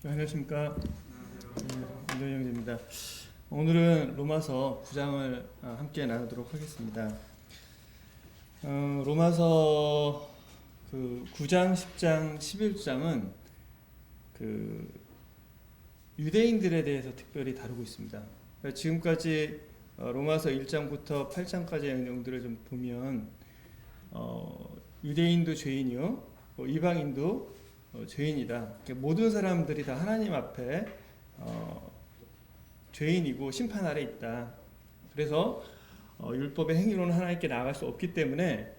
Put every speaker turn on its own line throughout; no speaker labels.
안녕하십니까. 윤정희 형제입니다. 오늘은 로마서 9장을 함께 나누도록 하겠습니다. 로마서 그 9장, 10장, 11장은 그 유대인들에 대해서 특별히 다루고 있습니다. 지금까지 로마서 1장부터 8장까지의 내용들을 좀 보면 유대인도 죄인이요, 이방인도 죄인이다. 모든 사람들이 다 하나님 앞에 죄인이고 심판 아래 있다. 그래서 율법의 행위로는 하나님께 나아갈 수 없기 때문에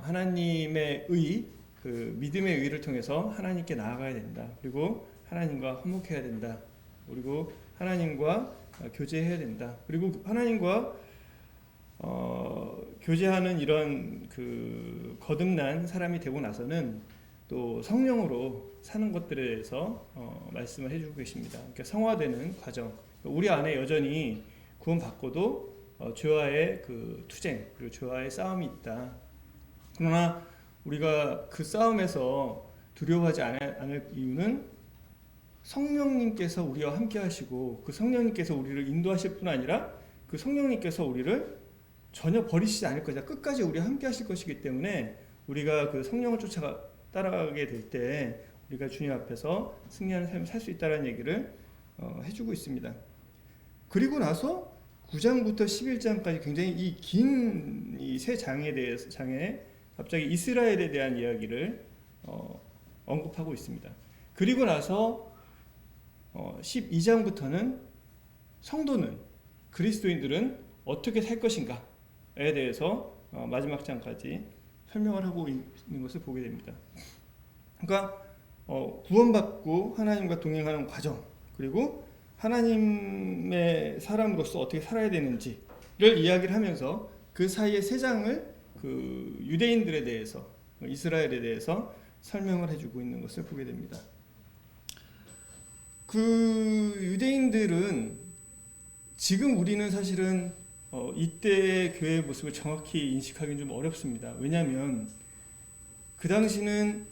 하나님의 의, 그 믿음의 의를 통해서 하나님께 나아가야 된다. 그리고 하나님과 화목해야 된다. 그리고 하나님과 교제해야 된다. 그리고 하나님과 교제하는 이런 그 거듭난 사람이 되고 나서는 또 성령으로 사는 것들에 대해서 말씀을 해주고 계십니다. 그러니까 성화되는 과정. 우리 안에 여전히 구원받고도 죄와의 그 투쟁 그리고 죄와의 싸움이 있다. 그러나 우리가 그 싸움에서 두려워하지 않을 이유는 성령님께서 우리와 함께 하시고 그 성령님께서 우리를 인도하실 뿐 아니라 그 성령님께서 우리를 전혀 버리시지 않을 것이다. 끝까지 우리와 함께 하실 것이기 때문에 우리가 그 성령을 따라가게 될 때 우리가 주님 앞에서 승리하는 삶을 살 수 있다는 얘기를 해주고 있습니다. 그리고 나서 9장부터 11장까지 굉장히 이 긴 이 세 장에 갑자기 이스라엘에 대한 이야기를 언급하고 있습니다. 그리고 나서 12장부터는 성도는, 그리스도인들은 어떻게 살 것인가에 대해서 마지막 장까지 설명을 하고 있는 것을 보게 됩니다. 그러니까 구원받고 하나님과 동행하는 과정, 그리고 하나님의 사람으로서 어떻게 살아야 되는지를 이야기를 하면서 그 사이에 세 장을 그 유대인들에 대해서, 이스라엘에 대해서 설명을 해주고 있는 것을 보게 됩니다. 그 유대인들은 지금 우리는 사실은 이때의 교회의 모습을 정확히 인식하기는 좀 어렵습니다. 왜냐하면 그 당시는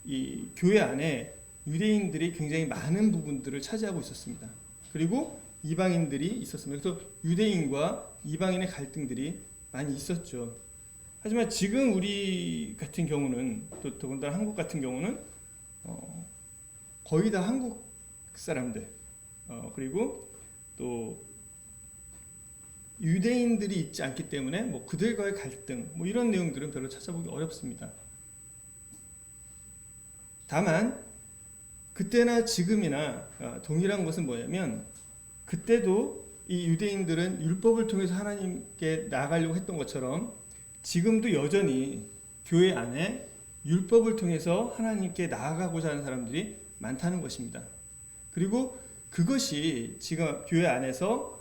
이 교회 안에 유대인들이 굉장히 많은 부분들을 차지하고 있었습니다. 그리고 이방인들이 있었습니다. 그래서 유대인과 이방인의 갈등들이 많이 있었죠. 하지만 지금 우리 같은 경우는, 또 더군다나 한국 같은 경우는 거의 다 한국 사람들, 그리고 또 유대인들이 있지 않기 때문에 뭐 그들과의 갈등, 뭐 이런 내용들은 별로 찾아보기 어렵습니다. 다만 그때나 지금이나 동일한 것은 뭐냐면, 그때도 이 유대인들은 율법을 통해서 하나님께 나아가려고 했던 것처럼 지금도 여전히 교회 안에 율법을 통해서 하나님께 나아가고자 하는 사람들이 많다는 것입니다. 그리고 그것이 지금 교회 안에서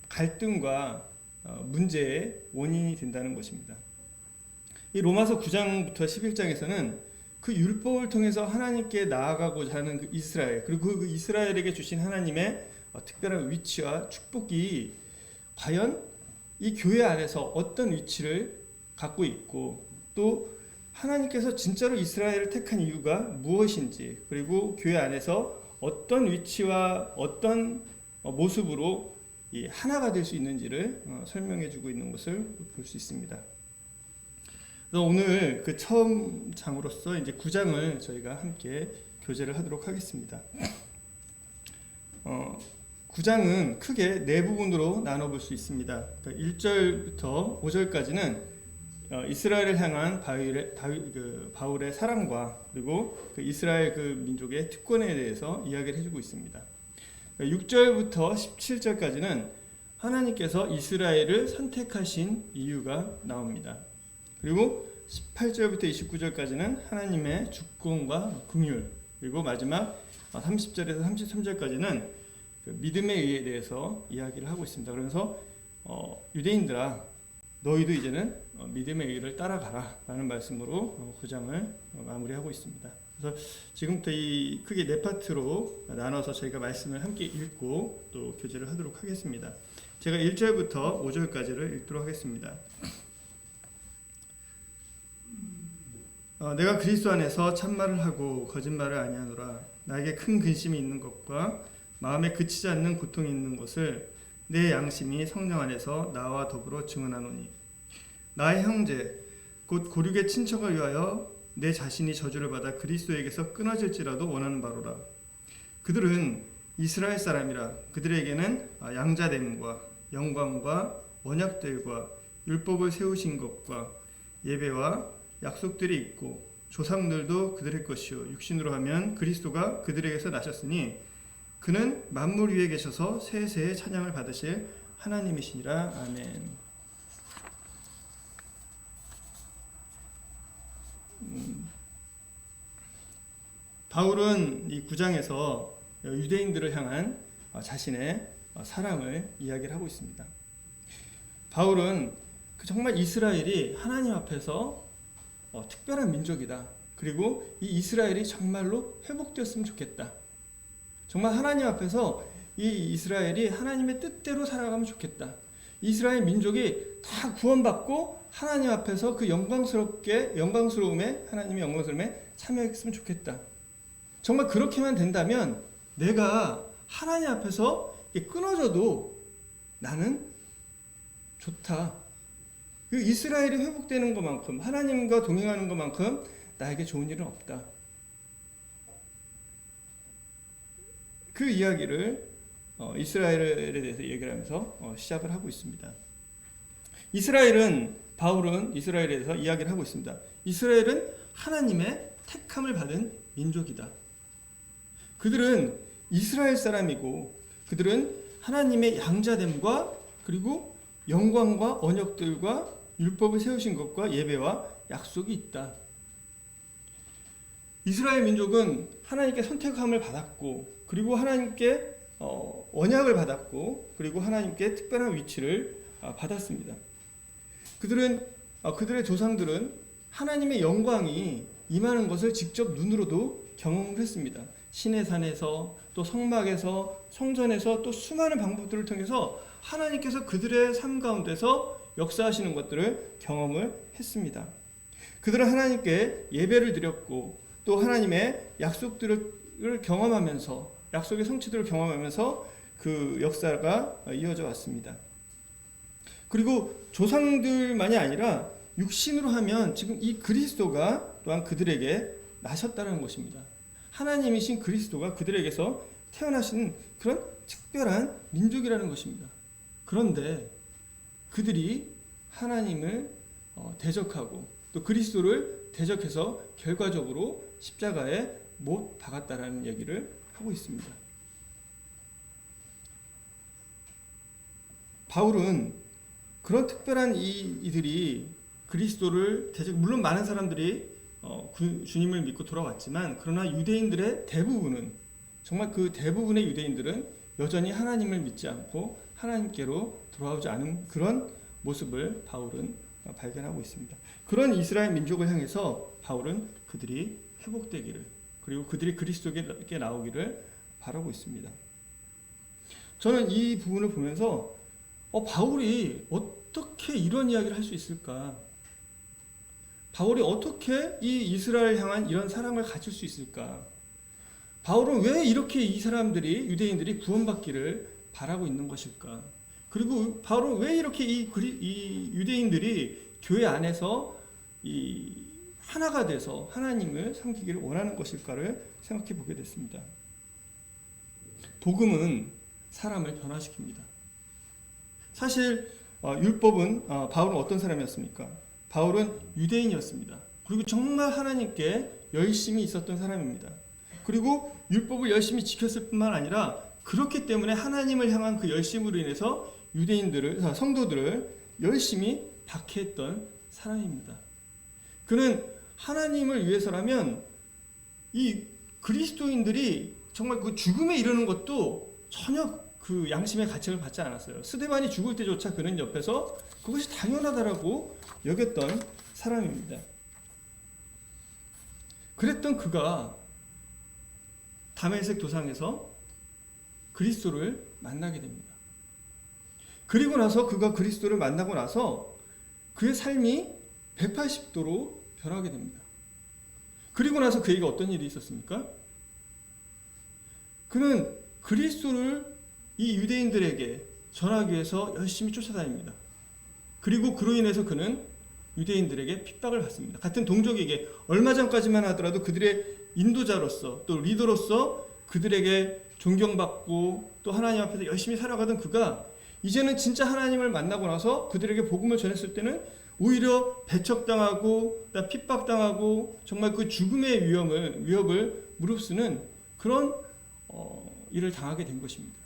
갈등과 문제의 원인이 된다는 것입니다. 이 로마서 9장부터 11장에서는 그 율법을 통해서 하나님께 나아가고자 하는 그 이스라엘, 그리고 그 이스라엘에게 주신 하나님의 특별한 위치와 축복이 과연 이 교회 안에서 어떤 위치를 갖고 있고, 또 하나님께서 진짜로 이스라엘을 택한 이유가 무엇인지, 그리고 교회 안에서 어떤 위치와 어떤 모습으로 이 하나가 될 수 있는지를 설명해 주고 있는 것을 볼 수 있습니다. 그래서 오늘 그 처음 장으로서 이제 9장을 저희가 함께 교제를 하도록 하겠습니다. 9장은 크게 네 부분으로 나눠볼 수 있습니다. 그러니까 1절부터 5절까지는 이스라엘을 향한 바울의 사랑과, 그리고 그 이스라엘 그 민족의 특권에 대해서 이야기를 해주고 있습니다. 6절부터 17절까지는 하나님께서 이스라엘을 선택하신 이유가 나옵니다. 그리고 18절부터 29절까지는 하나님의 주권과 긍휼, 그리고 마지막 30절에서 33절까지는 그 믿음의 의에 대해서 이야기를 하고 있습니다. 그래서 유대인들아, 너희도 이제는 믿음의 의를 따라가라 라는 말씀으로 9장을 마무리하고 있습니다. 그래서 지금부터 이 크게 네 파트로 나눠서 저희가 말씀을 함께 읽고 또 교제를 하도록 하겠습니다. 제가 1절부터 5절까지를 읽도록 하겠습니다. 내가 그리스도 안에서 참말을 하고 거짓말을 아니하노라. 나에게 큰 근심이 있는 것과 마음에 그치지 않는 고통이 있는 것을 내 양심이 성령 안에서 나와 더불어 증언하노니 나의 형제 곧 고륙의 친척을 위하여 내 자신이 저주를 받아 그리스도에게서 끊어질지라도 원하는 바로라. 그들은 이스라엘 사람이라 그들에게는 양자됨과 영광과 언약들과 율법을 세우신 것과 예배와 약속들이 있고 조상들도 그들의 것이요 육신으로 하면 그리스도가 그들에게서 나셨으니 그는 만물 위에 계셔서 세세의 찬양을 받으실 하나님이시니라. 아멘. 바울은 이 9장에서 유대인들을 향한 자신의 사랑을 이야기를 하고 있습니다. 바울은 정말 이스라엘이 하나님 앞에서 특별한 민족이다. 그리고 이 이스라엘이 정말로 회복되었으면 좋겠다. 정말 하나님 앞에서 이 이스라엘이 하나님의 뜻대로 살아가면 좋겠다. 이스라엘 민족이 다 구원받고 하나님 앞에서 그 영광스러움에 하나님의 영광스러움에 참여했으면 좋겠다. 정말 그렇게만 된다면 내가 하나님 앞에서 끊어져도 나는 좋다. 그 이스라엘이 회복되는 것만큼 하나님과 동행하는 것만큼 나에게 좋은 일은 없다. 그 이야기를 이스라엘에 대해서 얘기를 하면서 시작을 하고 있습니다. 바울은 이스라엘에 대해서 이야기를 하고 있습니다. 이스라엘은 하나님의 택함을 받은 민족이다. 그들은 이스라엘 사람이고 그들은 하나님의 양자됨과 그리고 영광과 언약들과 율법을 세우신 것과 예배와 약속이 있다. 이스라엘 민족은 하나님께 선택함을 받았고 그리고 하나님께 언약을 받았고 그리고 하나님께 특별한 위치를 받았습니다. 그들의 조상들은 하나님의 영광이 임하는 것을 직접 눈으로도 경험을 했습니다. 시내산에서 또 성막에서 성전에서 또 수많은 방법들을 통해서 하나님께서 그들의 삶 가운데서 역사하시는 것들을 경험을 했습니다. 그들은 하나님께 예배를 드렸고 또 하나님의 약속들을 경험하면서 약속의 성취들을 경험하면서 그 역사가 이어져 왔습니다. 그리고 조상들만이 아니라 육신으로 하면 지금 이 그리스도가 또한 그들에게 나셨다는 것입니다. 하나님이신 그리스도가 그들에게서 태어나신 그런 특별한 민족이라는 것입니다. 그런데 그들이 하나님을 대적하고 또 그리스도를 대적해서 결과적으로 십자가에 못 박았다라는 얘기를 하고 있습니다. 바울은 그런 특별한 이들이 그리스도를 물론 많은 사람들이 주님을 믿고 돌아왔지만 그러나 유대인들의 대부분은 정말 그 대부분의 유대인들은 여전히 하나님을 믿지 않고 하나님께로 돌아오지 않은 그런 모습을 바울은 발견하고 있습니다. 그런 이스라엘 민족을 향해서 바울은 그들이 회복되기를 그리고 그들이 그리스도께 나오기를 바라고 있습니다. 저는 이 부분을 보면서 바울이 어떻게 이런 이야기를 할 수 있을까? 바울이 어떻게 이 이스라엘 향한 이런 사랑을 가질 수 있을까? 바울은 왜 이렇게 이 사람들이 유대인들이 구원받기를 바라고 있는 것일까? 그리고 바울은 왜 이렇게 이 유대인들이 교회 안에서 하나가 돼서 하나님을 섬기기를 원하는 것일까를 생각해 보게 됐습니다. 복음은 사람을 변화시킵니다. 사실 율법은 바울은 어떤 사람이었습니까? 바울은 유대인이었습니다. 그리고 정말 하나님께 열심히 있었던 사람입니다. 그리고 율법을 열심히 지켰을 뿐만 아니라 그렇기 때문에 하나님을 향한 그 열심으로 인해서 성도들을 열심히 박해했던 사람입니다. 그는 하나님을 위해서라면 이 그리스도인들이 정말 그 죽음에 이르는 것도 전혀 그 양심의 가책을 받지 않았어요. 스데반이 죽을 때조차 그는 옆에서 그것이 당연하다라고 여겼던 사람입니다. 그랬던 그가 다메섹 도상에서 그리스도를 만나게 됩니다. 그리고 나서 그가 그리스도를 만나고 나서 그의 삶이 180도로 변하게 됩니다. 그리고 나서 그에게 어떤 일이 있었습니까? 그는 그리스도를 이 유대인들에게 전하기 위해서 열심히 쫓아다닙니다. 그리고 그로 인해서 그는 유대인들에게 핍박을 받습니다. 같은 동족에게 얼마 전까지만 하더라도 그들의 인도자로서 또 리더로서 그들에게 존경받고 또 하나님 앞에서 열심히 살아가던 그가 이제는 진짜 하나님을 만나고 나서 그들에게 복음을 전했을 때는 오히려 배척당하고 핍박당하고 정말 그 죽음의 위협을 무릅쓰는 그런 일을 당하게 된 것입니다.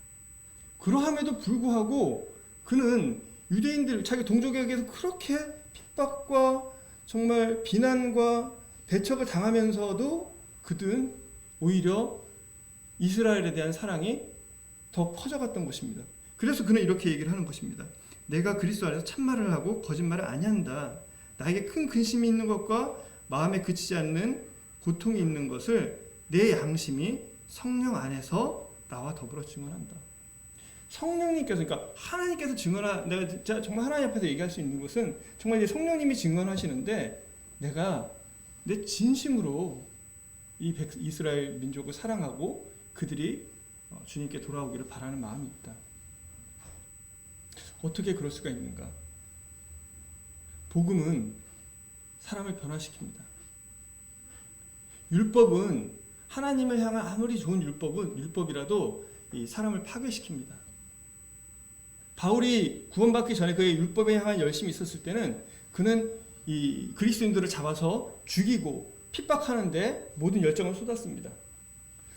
그러함에도 불구하고 그는 유대인들 자기 동족에게서 그렇게 핍박과 정말 비난과 배척을 당하면서도 그는 오히려 이스라엘에 대한 사랑이 더 커져갔던 것입니다. 그래서 그는 이렇게 얘기를 하는 것입니다. 내가 그리스도 안에서 참말을 하고 거짓말을 아니한다. 나에게 큰 근심이 있는 것과 마음에 그치지 않는 고통이 있는 것을 내 양심이 성령 안에서 나와 더불어 증언한다. 성령님께서, 그러니까 하나님께서 내가 정말 하나님 앞에서 얘기할 수 있는 것은 정말 이제 성령님이 증언하시는데 내가 내 진심으로 이 이스라엘 민족을 사랑하고 그들이 주님께 돌아오기를 바라는 마음이 있다. 어떻게 그럴 수가 있는가? 복음은 사람을 변화시킵니다. 율법은 하나님을 향한 아무리 좋은 율법이라도 이 사람을 파괴시킵니다. 바울이 구원받기 전에 그의 율법에 향한 열심이 있었을 때는 그는 이 그리스도인들을 잡아서 죽이고 핍박하는데 모든 열정을 쏟았습니다.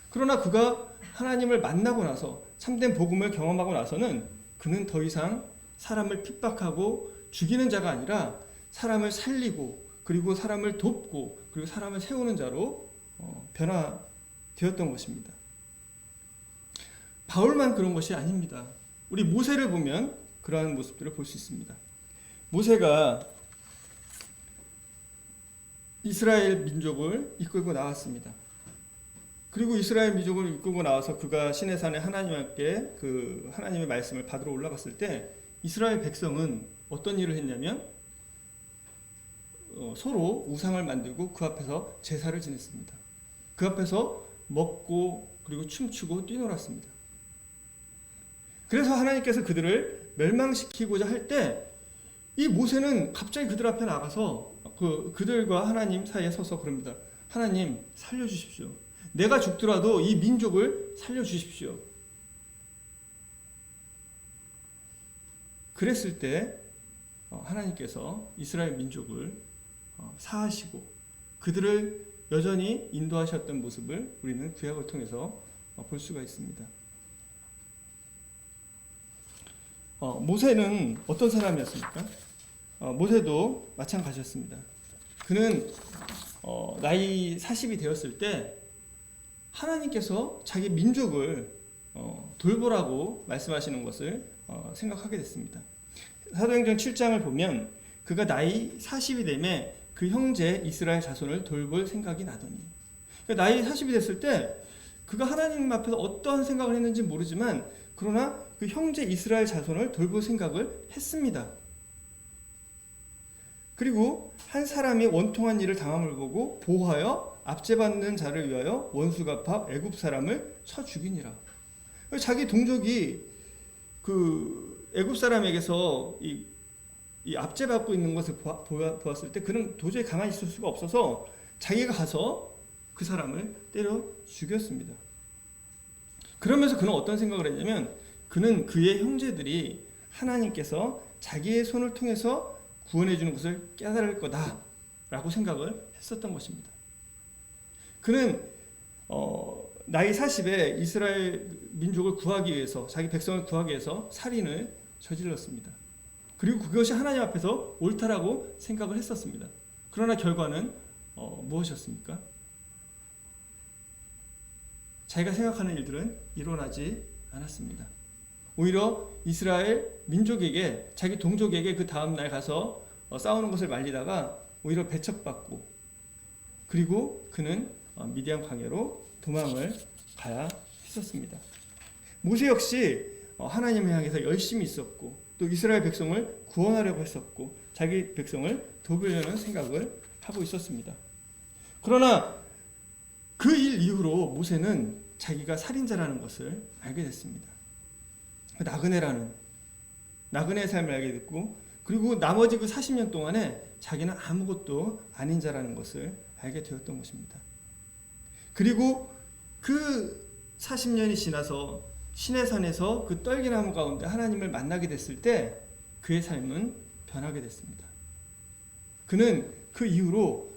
그러나 그가 하나님을 만나고 나서 참된 복음을 경험하고 나서는 그는 더 이상 사람을 핍박하고 죽이는 자가 아니라 사람을 살리고 그리고 사람을 돕고 그리고 사람을 세우는 자로 변화되었던 것입니다. 바울만 그런 것이 아닙니다. 우리 모세를 보면 그러한 모습들을 볼 수 있습니다. 모세가 이스라엘 민족을 이끌고 나왔습니다. 그리고 이스라엘 민족을 이끌고 나와서 그가 시내산에 하나님께 그 하나님의 말씀을 받으러 올라갔을 때 이스라엘 백성은 어떤 일을 했냐면 서로 우상을 만들고 그 앞에서 제사를 지냈습니다. 그 앞에서 먹고 그리고 춤추고 뛰놀았습니다. 그래서 하나님께서 그들을 멸망시키고자 할 때 이 모세는 갑자기 그들 앞에 나가서 그들과 하나님 사이에 서서 그럽니다. 하나님 살려주십시오. 내가 죽더라도 이 민족을 살려주십시오. 그랬을 때 하나님께서 이스라엘 민족을 사하시고 그들을 여전히 인도하셨던 모습을 우리는 구약을 통해서 볼 수가 있습니다. 모세는 어떤 사람이었습니까? 모세도 마찬가지였습니다. 그는 나이 40이 되었을 때 하나님께서 자기 민족을 돌보라고 말씀하시는 것을 생각하게 됐습니다. 사도행전 7장을 보면 그가 나이 40이 되매 그 형제 이스라엘 자손을 돌볼 생각이 나더니, 그러니까 나이 40이 됐을 때 그가 하나님 앞에서 어떠한 생각을 했는지 모르지만 그러나 그 형제 이스라엘 자손을 돌볼 생각을 했습니다. 그리고 한 사람이 원통한 일을 당함을 보고 보호하여 압제받는 자를 위하여 원수 갚아 애굽 사람을 쳐 죽이니라. 자기 동족이 그 애굽 사람에게서 이 압제받고 있는 것을 보았을 때 그는 도저히 가만히 있을 수가 없어서 자기가 가서 그 사람을 때려 죽였습니다. 그러면서 그는 어떤 생각을 했냐면 그는 그의 형제들이 하나님께서 자기의 손을 통해서 구원해 주는 것을 깨달을 거다라고 생각을 했었던 것입니다. 그는 나이 40에 이스라엘 민족을 구하기 위해서 자기 백성을 구하기 위해서 살인을 저질렀습니다. 그리고 그것이 하나님 앞에서 옳다라고 생각을 했었습니다. 그러나 결과는 무엇이었습니까? 자기가 생각하는 일들은 일어나지 않았습니다. 오히려 이스라엘 민족에게 자기 동족에게 그 다음날 가서 싸우는 것을 말리다가 오히려 배척받고 그리고 그는 미디안 광야로 도망을 가야 했었습니다. 모세 역시 하나님을 향해서 열심히 있었고 또 이스라엘 백성을 구원하려고 했었고 자기 백성을 돕으려는 생각을 하고 있었습니다. 그러나 그 일 이후로 모세는 자기가 살인자라는 것을 알게 됐습니다. 나그네의 삶을 알게 됐고, 그리고 나머지 그 40년 동안에 자기는 아무것도 아닌 자라는 것을 알게 되었던 것입니다. 그리고 그 40년이 지나서 시내산에서 그 떨기나무 가운데 하나님을 만나게 됐을 때 그의 삶은 변하게 됐습니다. 그는 그 이후로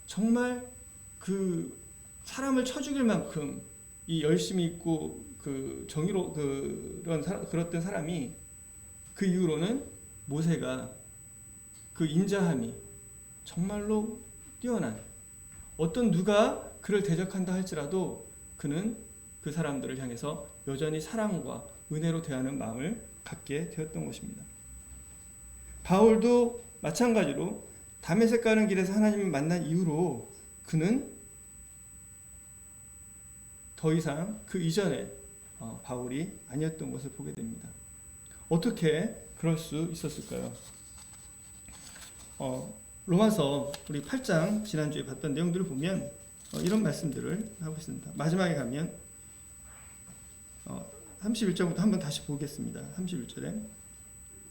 정말 그 사람을 쳐 죽일 만큼 이 열심이 있고 그 정의로 그랬던 사람이 그 이후로는 모세가 그 인자함이 정말로 뛰어난, 어떤 누가 그를 대적한다 할지라도 그는 그 사람들을 향해서 여전히 사랑과 은혜로 대하는 마음을 갖게 되었던 것입니다. 바울도 마찬가지로 다메섹 가는 길에서 하나님을 만난 이후로 그는 더 이상 그 이전에 바울이 아니었던 것을 보게 됩니다. 어떻게 그럴 수 있었을까요? 로마서 우리 8장 지난주에 봤던 내용들을 보면 이런 말씀들을 하고 있습니다. 마지막에 가면 31절부터 한번 다시 보겠습니다. 31절에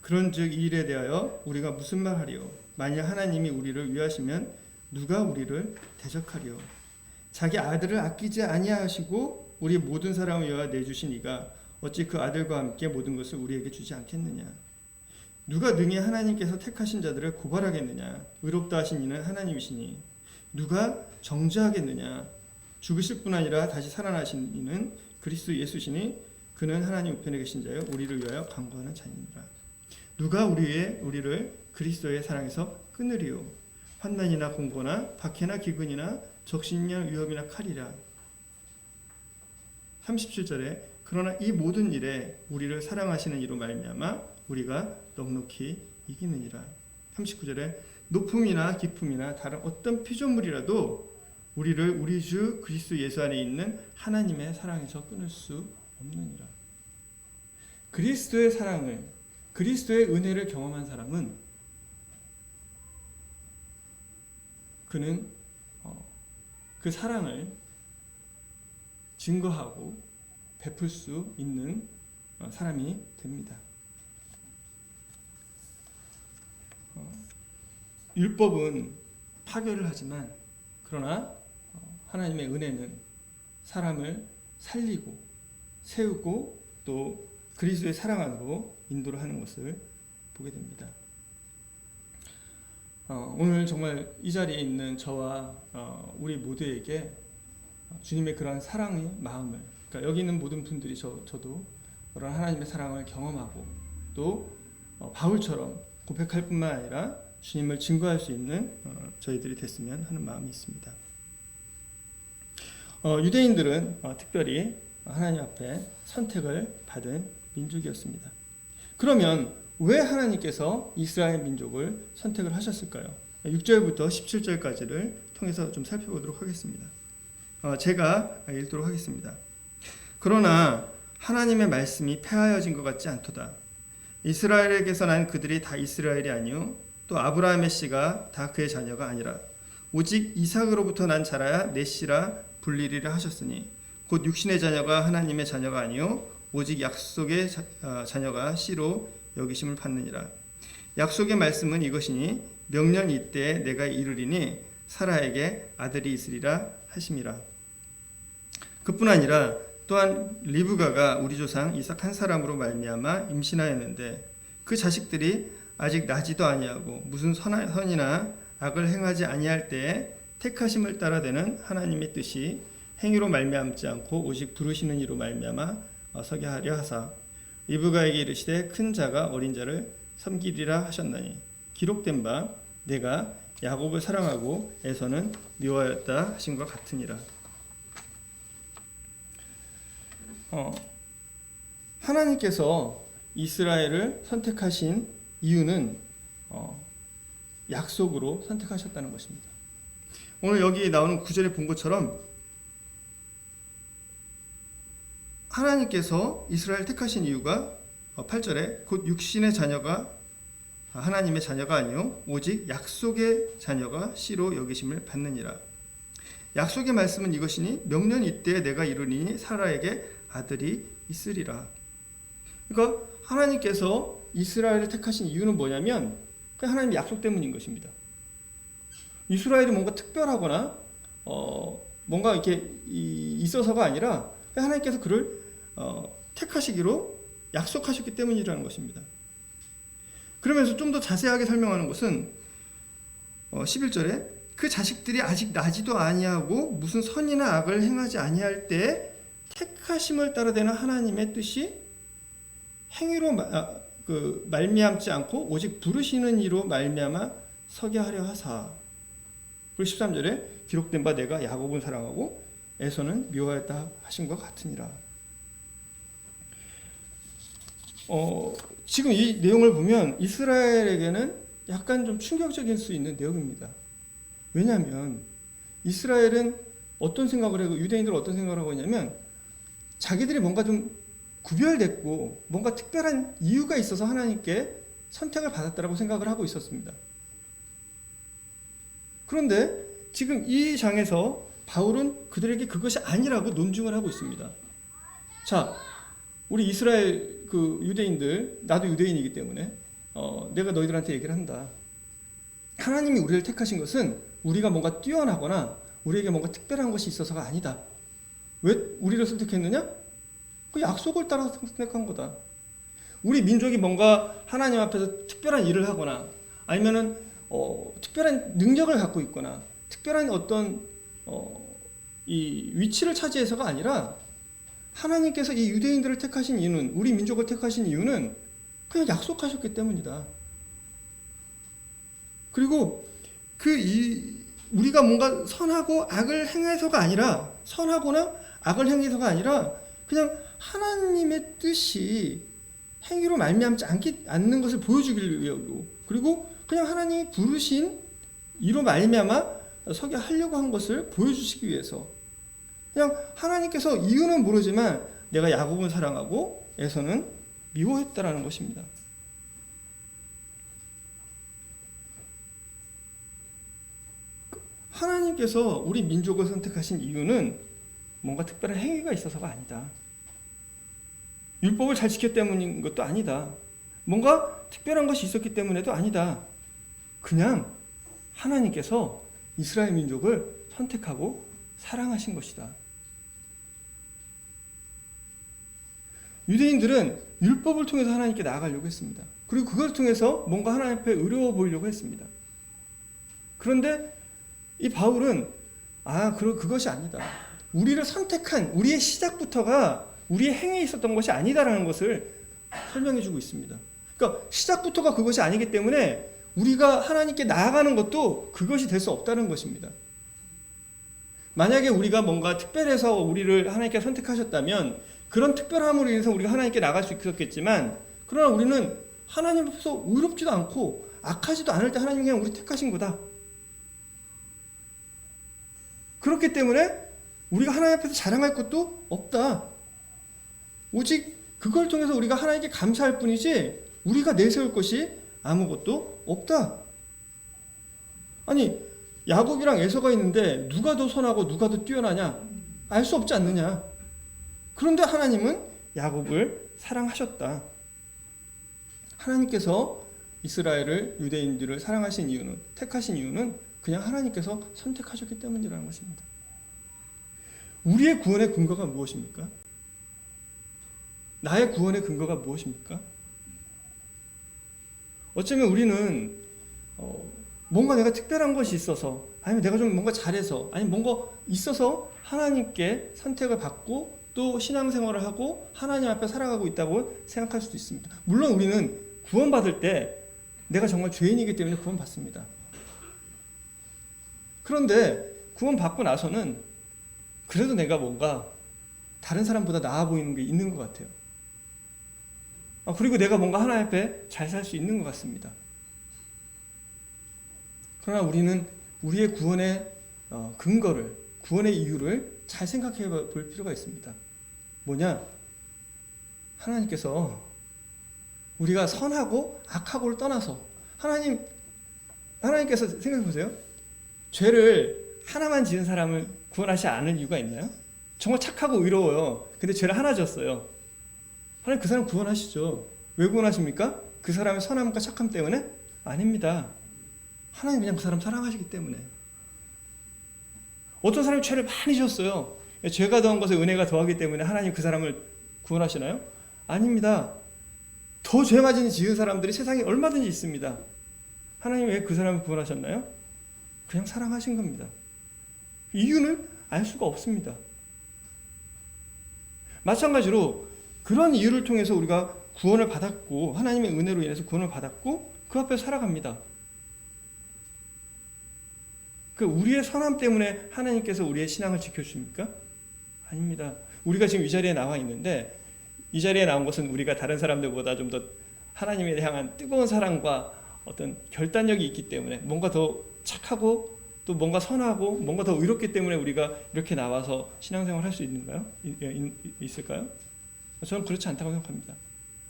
그런즉 이 일에 대하여 우리가 무슨 말하리요? 만일 하나님이 우리를 위하시면 누가 우리를 대적하리요? 자기 아들을 아끼지 아니하시고 우리 모든 사람을 위하여 내주신 이가 어찌 그 아들과 함께 모든 것을 우리에게 주지 않겠느냐? 누가 능히 하나님께서 택하신 자들을 고발하겠느냐? 의롭다 하신 이는 하나님이시니 누가 정죄하겠느냐? 죽으실 뿐 아니라 다시 살아나신 이는 그리스도 예수시니 그는 하나님 우편에 계신 자여 우리를 위하여 간구하는 자니라. 누가 우리를 그리스도의 사랑에서 끊으리요? 환난이나 공고나 박해나 기근이나 적신이나 위협이나 칼이라. 37절에 그러나 이 모든 일에 우리를 사랑하시는 이로 말미암아 우리가 넉넉히 이기느니라. 39절에 높음이나 깊음이나 다른 어떤 피조물이라도 우리를 우리 주 그리스도 예수 안에 있는 하나님의 사랑에서 끊을 수 없느니라. 그리스도의 사랑을, 그리스도의 은혜를 경험한 사람은 그는 그 사랑을 증거하고 베풀 수 있는 사람이 됩니다. 율법은 파괴를 하지만 그러나 하나님의 은혜는 사람을 살리고 세우고 또 그리스도의 사랑 안으로 인도를 하는 것을 보게 됩니다. 오늘 정말 이 자리에 있는 저와 우리 모두에게 주님의 그러한 사랑의 마음을, 그러니까 여기 있는 모든 분들이 저도 그런 하나님의 사랑을 경험하고 또 바울처럼 고백할 뿐만 아니라 주님을 증거할 수 있는 저희들이 됐으면 하는 마음이 있습니다. 유대인들은 특별히 하나님 앞에 선택을 받은 민족이었습니다. 그러면 왜 하나님께서 이스라엘 민족을 선택을 하셨을까요? 6절부터 17절까지를 통해서 좀 살펴보도록 하겠습니다. 제가 읽도록 하겠습니다. 그러나 하나님의 말씀이 폐하여진 것 같지 않도다. 이스라엘에게서 난 그들이 다 이스라엘이 아니요 또 아브라함의 씨가 다 그의 자녀가 아니라 오직 이삭으로부터 난 자라야 내 씨라 불리리라 하셨으니 곧 육신의 자녀가 하나님의 자녀가 아니요 오직 약속의 자녀가 씨로 여기심을 받느니라. 약속의 말씀은 이것이니 명년 이때에 내가 이르리니 사라에게 아들이 있으리라 하심이라. 그뿐 아니라 또한 리브가가 우리 조상 이삭 한 사람으로 말미암아 임신하였는데 그 자식들이 아직 나지도 아니하고 무슨 선이나 악을 행하지 아니할 때에 택하심을 따라 되는 하나님의 뜻이 행위로 말미암지 않고 오직 부르시는 이로 말미암아 서게 하려 하사 리브가에게 이르시되 큰 자가 어린 자를 섬기리라 하셨나니 기록된 바 내가 야곱을 사랑하고 에서는 미워하였다 하신 것 같으니라. 하나님께서 이스라엘을 선택하신 이유는 약속으로 선택하셨다는 것입니다. 오늘 여기 나오는 구절에 본 것처럼 하나님께서 이스라엘 택하신 이유가 8절에 곧 육신의 자녀가 하나님의 자녀가 아니요 오직 약속의 자녀가 씨로 여기심을 받느니라.
약속의 말씀은 이것이니 명년 이때에 내가 이루니 사라에게 아들이 있으리라. 그러니까 하나님께서 이스라엘을 택하신 이유는 뭐냐면 그냥 하나님의 약속 때문인 것입니다. 이스라엘이 뭔가 특별하거나 뭔가 이렇게 있어서가 아니라 하나님께서 그를 택하시기로 약속하셨기 때문이라는 것입니다. 그러면서 좀 더 자세하게 설명하는 것은 11절에 그 자식들이 아직 나지도 아니하고 무슨 선이나 악을 행하지 아니할 때 택하심을 따라되는 하나님의 뜻이 행위로 말미암지 않고 오직 부르시는 이로 말미암아 서게 하려 하사. 그리고 13절에 기록된 바 내가 야곱은 사랑하고 에서는 미워하였다 하신 것 같으니라. 지금 이 내용을 보면 이스라엘에게는 약간 좀 충격적일 수 있는 내용입니다. 왜냐하면 이스라엘은 어떤 생각을 하고 유대인들은 어떤 생각을 하고 있냐면 자기들이 뭔가 좀 구별됐고 뭔가 특별한 이유가 있어서 하나님께 선택을 받았다라고 생각을 하고 있었습니다. 그런데 지금 이 장에서 바울은 그들에게 그것이 아니라고 논증을 하고 있습니다. 자, 우리 이스라엘 유대인들, 나도 유대인이기 때문에 내가 너희들한테 얘기를 한다. 하나님이 우리를 택하신 것은 우리가 뭔가 뛰어나거나 우리에게 뭔가 특별한 것이 있어서가 아니다. 왜 우리를 선택했느냐? 그 약속을 따라서 선택한 거다. 우리 민족이 뭔가 하나님 앞에서 특별한 일을 하거나 아니면은 특별한 능력을 갖고 있거나 특별한 어떤 이 위치를 차지해서가 아니라 하나님께서 이 유대인들을 택하신 이유는, 우리 민족을 택하신 이유는 그냥 약속하셨기 때문이다. 그리고 우리가 뭔가 선하고 악을 행해서가 아니라, 선하거나 악을 행해서가 아니라 그냥 하나님의 뜻이 행위로 말미암지 않는 것을 보여주기 위하고, 그리고 그냥 하나님이 부르신 이로 말미암아 서게 하려고 한 것을 보여주시기 위해서, 그냥 하나님께서 이유는 모르지만 내가 야곱은 사랑하고 에서는 미워했다라는 것입니다. 하나님께서 우리 민족을 선택하신 이유는 뭔가 특별한 행위가 있어서가 아니다. 율법을 잘 지켰기 때문인 것도 아니다. 뭔가 특별한 것이 있었기 때문에도 아니다. 그냥 하나님께서 이스라엘 민족을 선택하고 사랑하신 것이다. 유대인들은 율법을 통해서 하나님께 나아가려고 했습니다. 그리고 그걸 통해서 뭔가 하나님 앞에 의로워 보이려고 했습니다. 그런데 이 바울은 그것이 아니다. 우리를 선택한 우리의 시작부터가 우리의 행위에 있었던 것이 아니다라는 것을 설명해 주고 있습니다. 그러니까 시작부터가 그것이 아니기 때문에 우리가 하나님께 나아가는 것도 그것이 될 수 없다는 것입니다. 만약에 우리가 뭔가 특별해서 우리를 하나님께 선택하셨다면 그런 특별함으로 인해서 우리가 하나님께 나갈 수 있었겠지만, 그러나 우리는 하나님 앞에서 의롭지도 않고 악하지도 않을 때 하나님이 그냥 우리 택하신 거다. 그렇기 때문에 우리가 하나님 앞에서 자랑할 것도 없다. 오직 그걸 통해서 우리가 하나님께 감사할 뿐이지 우리가 내세울 것이 아무것도 없다. 아니, 야곱이랑 에서가 있는데 누가 더 선하고 누가 더 뛰어나냐? 알 수 없지 않느냐? 그런데 하나님은 야곱을 사랑하셨다. 하나님께서 이스라엘을, 유대인들을 사랑하신 이유는, 택하신 이유는 그냥 하나님께서 선택하셨기 때문이라는 것입니다. 우리의 구원의 근거가 무엇입니까? 나의 구원의 근거가 무엇입니까? 어쩌면 우리는 뭔가 내가 특별한 것이 있어서, 아니면 내가 좀 뭔가 잘해서, 아니면 뭔가 있어서 하나님께 선택을 받고 또 신앙생활을 하고 하나님 앞에 살아가고 있다고 생각할 수도 있습니다. 물론 우리는 구원받을 때 내가 정말 죄인이기 때문에 구원받습니다. 그런데 구원받고 나서는 그래도 내가 뭔가 다른 사람보다 나아 보이는 게 있는 것 같아요. 그리고 내가 뭔가 하나님 앞에 잘 살 수 있는 것 같습니다. 그러나 우리는 우리의 구원의 근거를, 구원의 이유를 잘 생각해 볼 필요가 있습니다. 뭐냐? 하나님께서 우리가 선하고 악하고를 떠나서 하나님께서 생각해 보세요. 죄를
하나만 지은 사람을 구원하지 않을 이유가 있나요? 정말 착하고 의로워요. 근데 죄를 하나 지었어요. 하나님 그 사람 구원하시죠. 왜 구원하십니까? 그 사람의 선함과 착함 때문에? 아닙니다. 하나님 그냥 그 사람 사랑하시기 때문에. 어떤 사람이 죄를 많이 지었어요. 죄가 더한 것에 은혜가 더하기 때문에 하나님 그 사람을 구원하시나요? 아닙니다. 더 죄 많이 지은 사람들이 세상에 얼마든지 있습니다. 하나님 왜 그 사람을 구원하셨나요? 그냥 사랑하신 겁니다. 이유는 알 수가 없습니다. 마찬가지로 그런 이유를 통해서 우리가 구원을 받았고 하나님의 은혜로 인해서 구원을 받았고 그 앞에 살아갑니다. 그 우리의 선함 때문에 하나님께서 우리의 신앙을 지켜주십니까? 아닙니다. 우리가 지금 이 자리에 나와 있는데 이 자리에 나온 것은 우리가 다른 사람들보다 좀 더 하나님에 향한 뜨거운 사랑과 어떤 결단력이 있기 때문에 뭔가 더 착하고 또 뭔가 선하고 뭔가 더 의롭기 때문에 우리가 이렇게 나와서 신앙생활 할 수 있는가요? 있을까요? 저는 그렇지 않다고 생각합니다.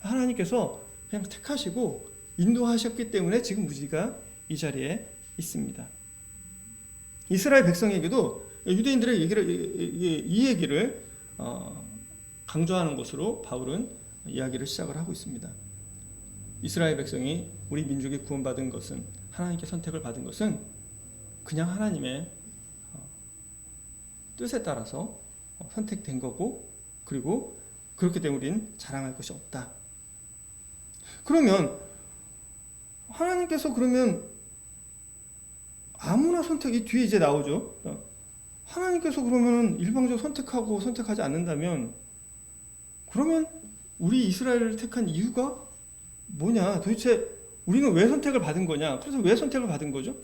하나님께서 그냥 택하시고 인도하셨기 때문에 지금 우리가 이 자리에 있습니다. 이스라엘 백성에게도 유대인들의 이 얘기를 강조하는 것으로 바울은 이야기를 시작을 하고 있습니다. 이스라엘 백성이 우리 민족이 구원받은 것은 하나님께 선택을 받은 것은 그냥 하나님의 뜻에 따라서 선택된 거고 그리고 그렇기 때문에 우리는 자랑할 것이 없다. 그러면 하나님께서 그러면 아무나 선택이 뒤에 이제 나오죠. 하나님께서 그러면 일방적으로 선택하고 선택하지 않는다면 그러면 우리 이스라엘을 택한 이유가 뭐냐? 도대체 우리는 왜 선택을 받은 거냐? 그래서 왜 선택을 받은 거죠?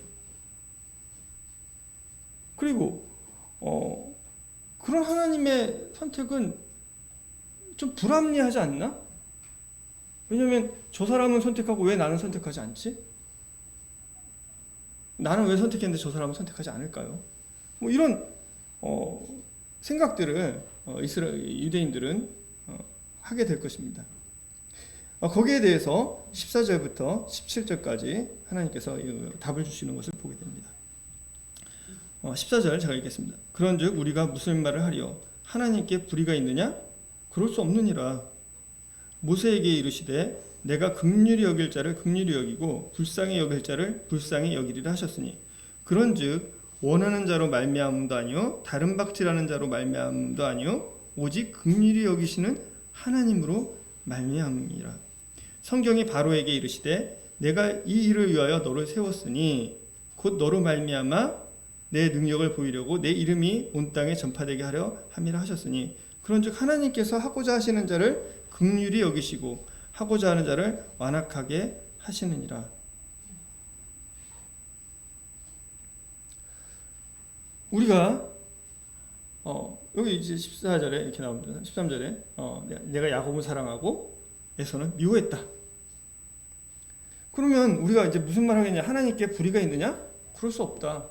그리고 그런 하나님의 선택은 좀 불합리하지 않나? 왜냐하면 저 사람은 선택하고 왜 나는 선택하지 않지? 나는 왜 선택했는데 저 사람은 선택하지 않을까요? 뭐 이런 생각들을 유대인들은 하게 될 것입니다. 거기에 대해서 14절부터 17절까지 하나님께서 답을 주시는 것을 보게 됩니다. 14절 제가 읽겠습니다. 그런즉 우리가 무슨 말을 하리요? 하나님께 불의가 있느냐? 그럴 수 없느니라. 모세에게 이르시되 내가 긍휼히 여길 자를 긍휼히 여기고 불쌍히 여길 자를 불쌍히 여기리라 하셨으니 그런즉 원하는 자로 말미암음도 아니요 다른 박질하는 자로 말미암음도 아니요 오직 긍휼히 여기시는 하나님으로 말미암음이라. 성경이 바로에게 이르시되 내가 이 일을 위하여 너를 세웠으니 곧 너로 말미암아 내 능력을 보이려고 내 이름이 온 땅에 전파되게 하려 함이라 하셨으니 그런즉 하나님께서 하고자 하시는 자를 긍휼히 여기시고 하고자 하는 자를 완악하게 하시느니라. 우리가 여기 이제 14절에 이렇게 나옵니다. 13절에 내가 야곱을 사랑하고 에서는 미워했다. 그러면 우리가 이제 무슨 말 하겠냐? 하나님께 불의가 있느냐? 그럴 수 없다.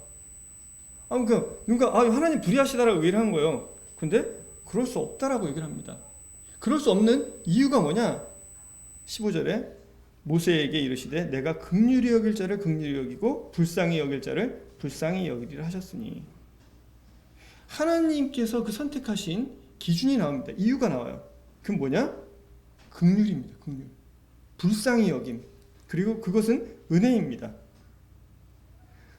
누가 하나님 불의하시다라고 얘기를 한 거예요. 근데 그럴 수 없다라고 얘기를 합니다. 그럴 수 없는 이유가 뭐냐? 15절에 모세에게 이르시되 내가 긍휼히 여길 자를 긍휼히 여기고 불쌍히 여길 자를 불쌍히 여기리라 하셨으니 하나님께서 그 선택하신 기준이 나옵니다. 이유가 나와요. 그건 뭐냐? 긍휼입니다. 긍휼. 불쌍히 여김. 그리고 그것은 은혜입니다.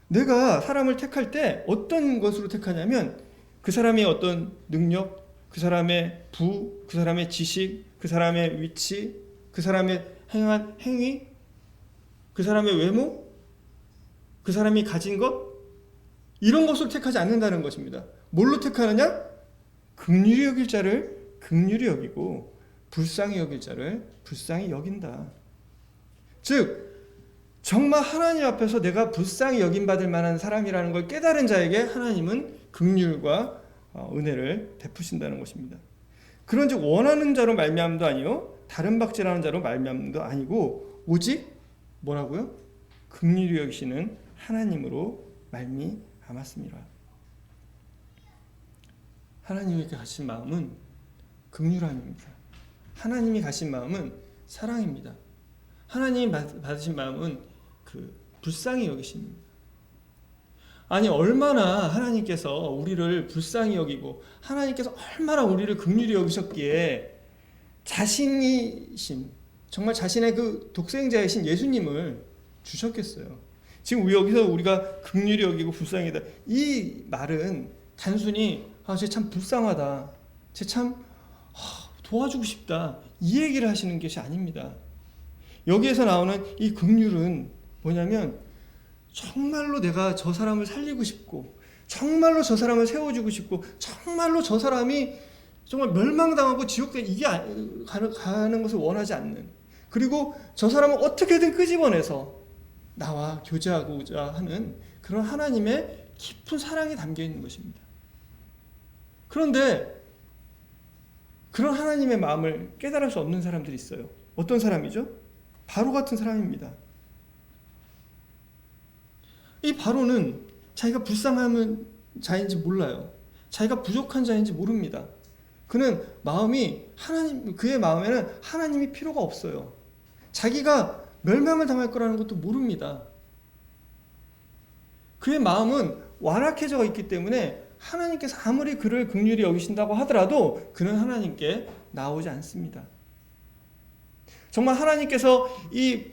내가 사람을 택할 때 어떤 것으로 택하냐면 그 사람의 어떤 능력, 그 사람의 부, 그 사람의 지식, 그 사람의 위치, 그 사람의 행한 행위, 그 사람의 외모, 그 사람이 가진 것 이런 것으로 택하지 않는다는 것입니다. 뭘로 택하느냐? 긍휼히 여길 자를 긍휼히 여기고 불쌍히 여길 자를 불쌍히 여긴다. 즉 정말 하나님 앞에서 내가 불쌍히 여김받을 만한 사람이라는 걸 깨달은 자에게 하나님은 긍휼과 은혜를 베푸신다는 것입니다. 그런즉 원하는 자로 말미암도 아니요 다른 박질하는 자로 말미암도 아니고 오직 뭐라고요? 긍휼히 여기시는 하나님으로 말미암았습니다. 하나님이 가신 마음은 긍휼함입니다. 하나님이 가신 마음은 사랑입니다. 하나님이 받으신 마음은 그 불쌍히 여기십니다.
아니 얼마나 하나님께서 우리를 불쌍히 여기고 하나님께서 얼마나 우리를 긍휼히 여기셨기에 자신이신 정말 자신의 그 독생자이신 예수님을 주셨겠어요. 지금 여기서 우리가 긍휼히 여기고 불쌍히 여기다 이 말은 단순히 쟤 참 불쌍하다, 쟤 참 도와주고 싶다 이 얘기를 하시는 것이 아닙니다. 여기에서 나오는 이 긍휼은 뭐냐면 정말로 내가 저 사람을 살리고 싶고 정말로 저 사람을 세워주고 싶고 정말로 저 사람이 정말 멸망당하고 지옥에 이게 가는 것을 원하지 않는, 그리고 저 사람을 어떻게든 끄집어내서 나와 교제하고자 하는 그런 하나님의 깊은 사랑이 담겨 있는 것입니다. 그런데 그런 하나님의 마음을 깨달을 수 없는 사람들이 있어요. 어떤 사람이죠? 바로 같은 사람입니다. 이 바로는 자기가 불쌍한 자인지 몰라요. 자기가 부족한 자인지 모릅니다. 그는 마음이 그의 마음에는 하나님이 필요가 없어요. 자기가 멸망을 당할 거라는 것도 모릅니다. 그의 마음은 완악해져 있기 때문에 하나님께서 아무리 그를 긍휼히 여기신다고 하더라도 그는 하나님께 나오지 않습니다. 정말 하나님께서 이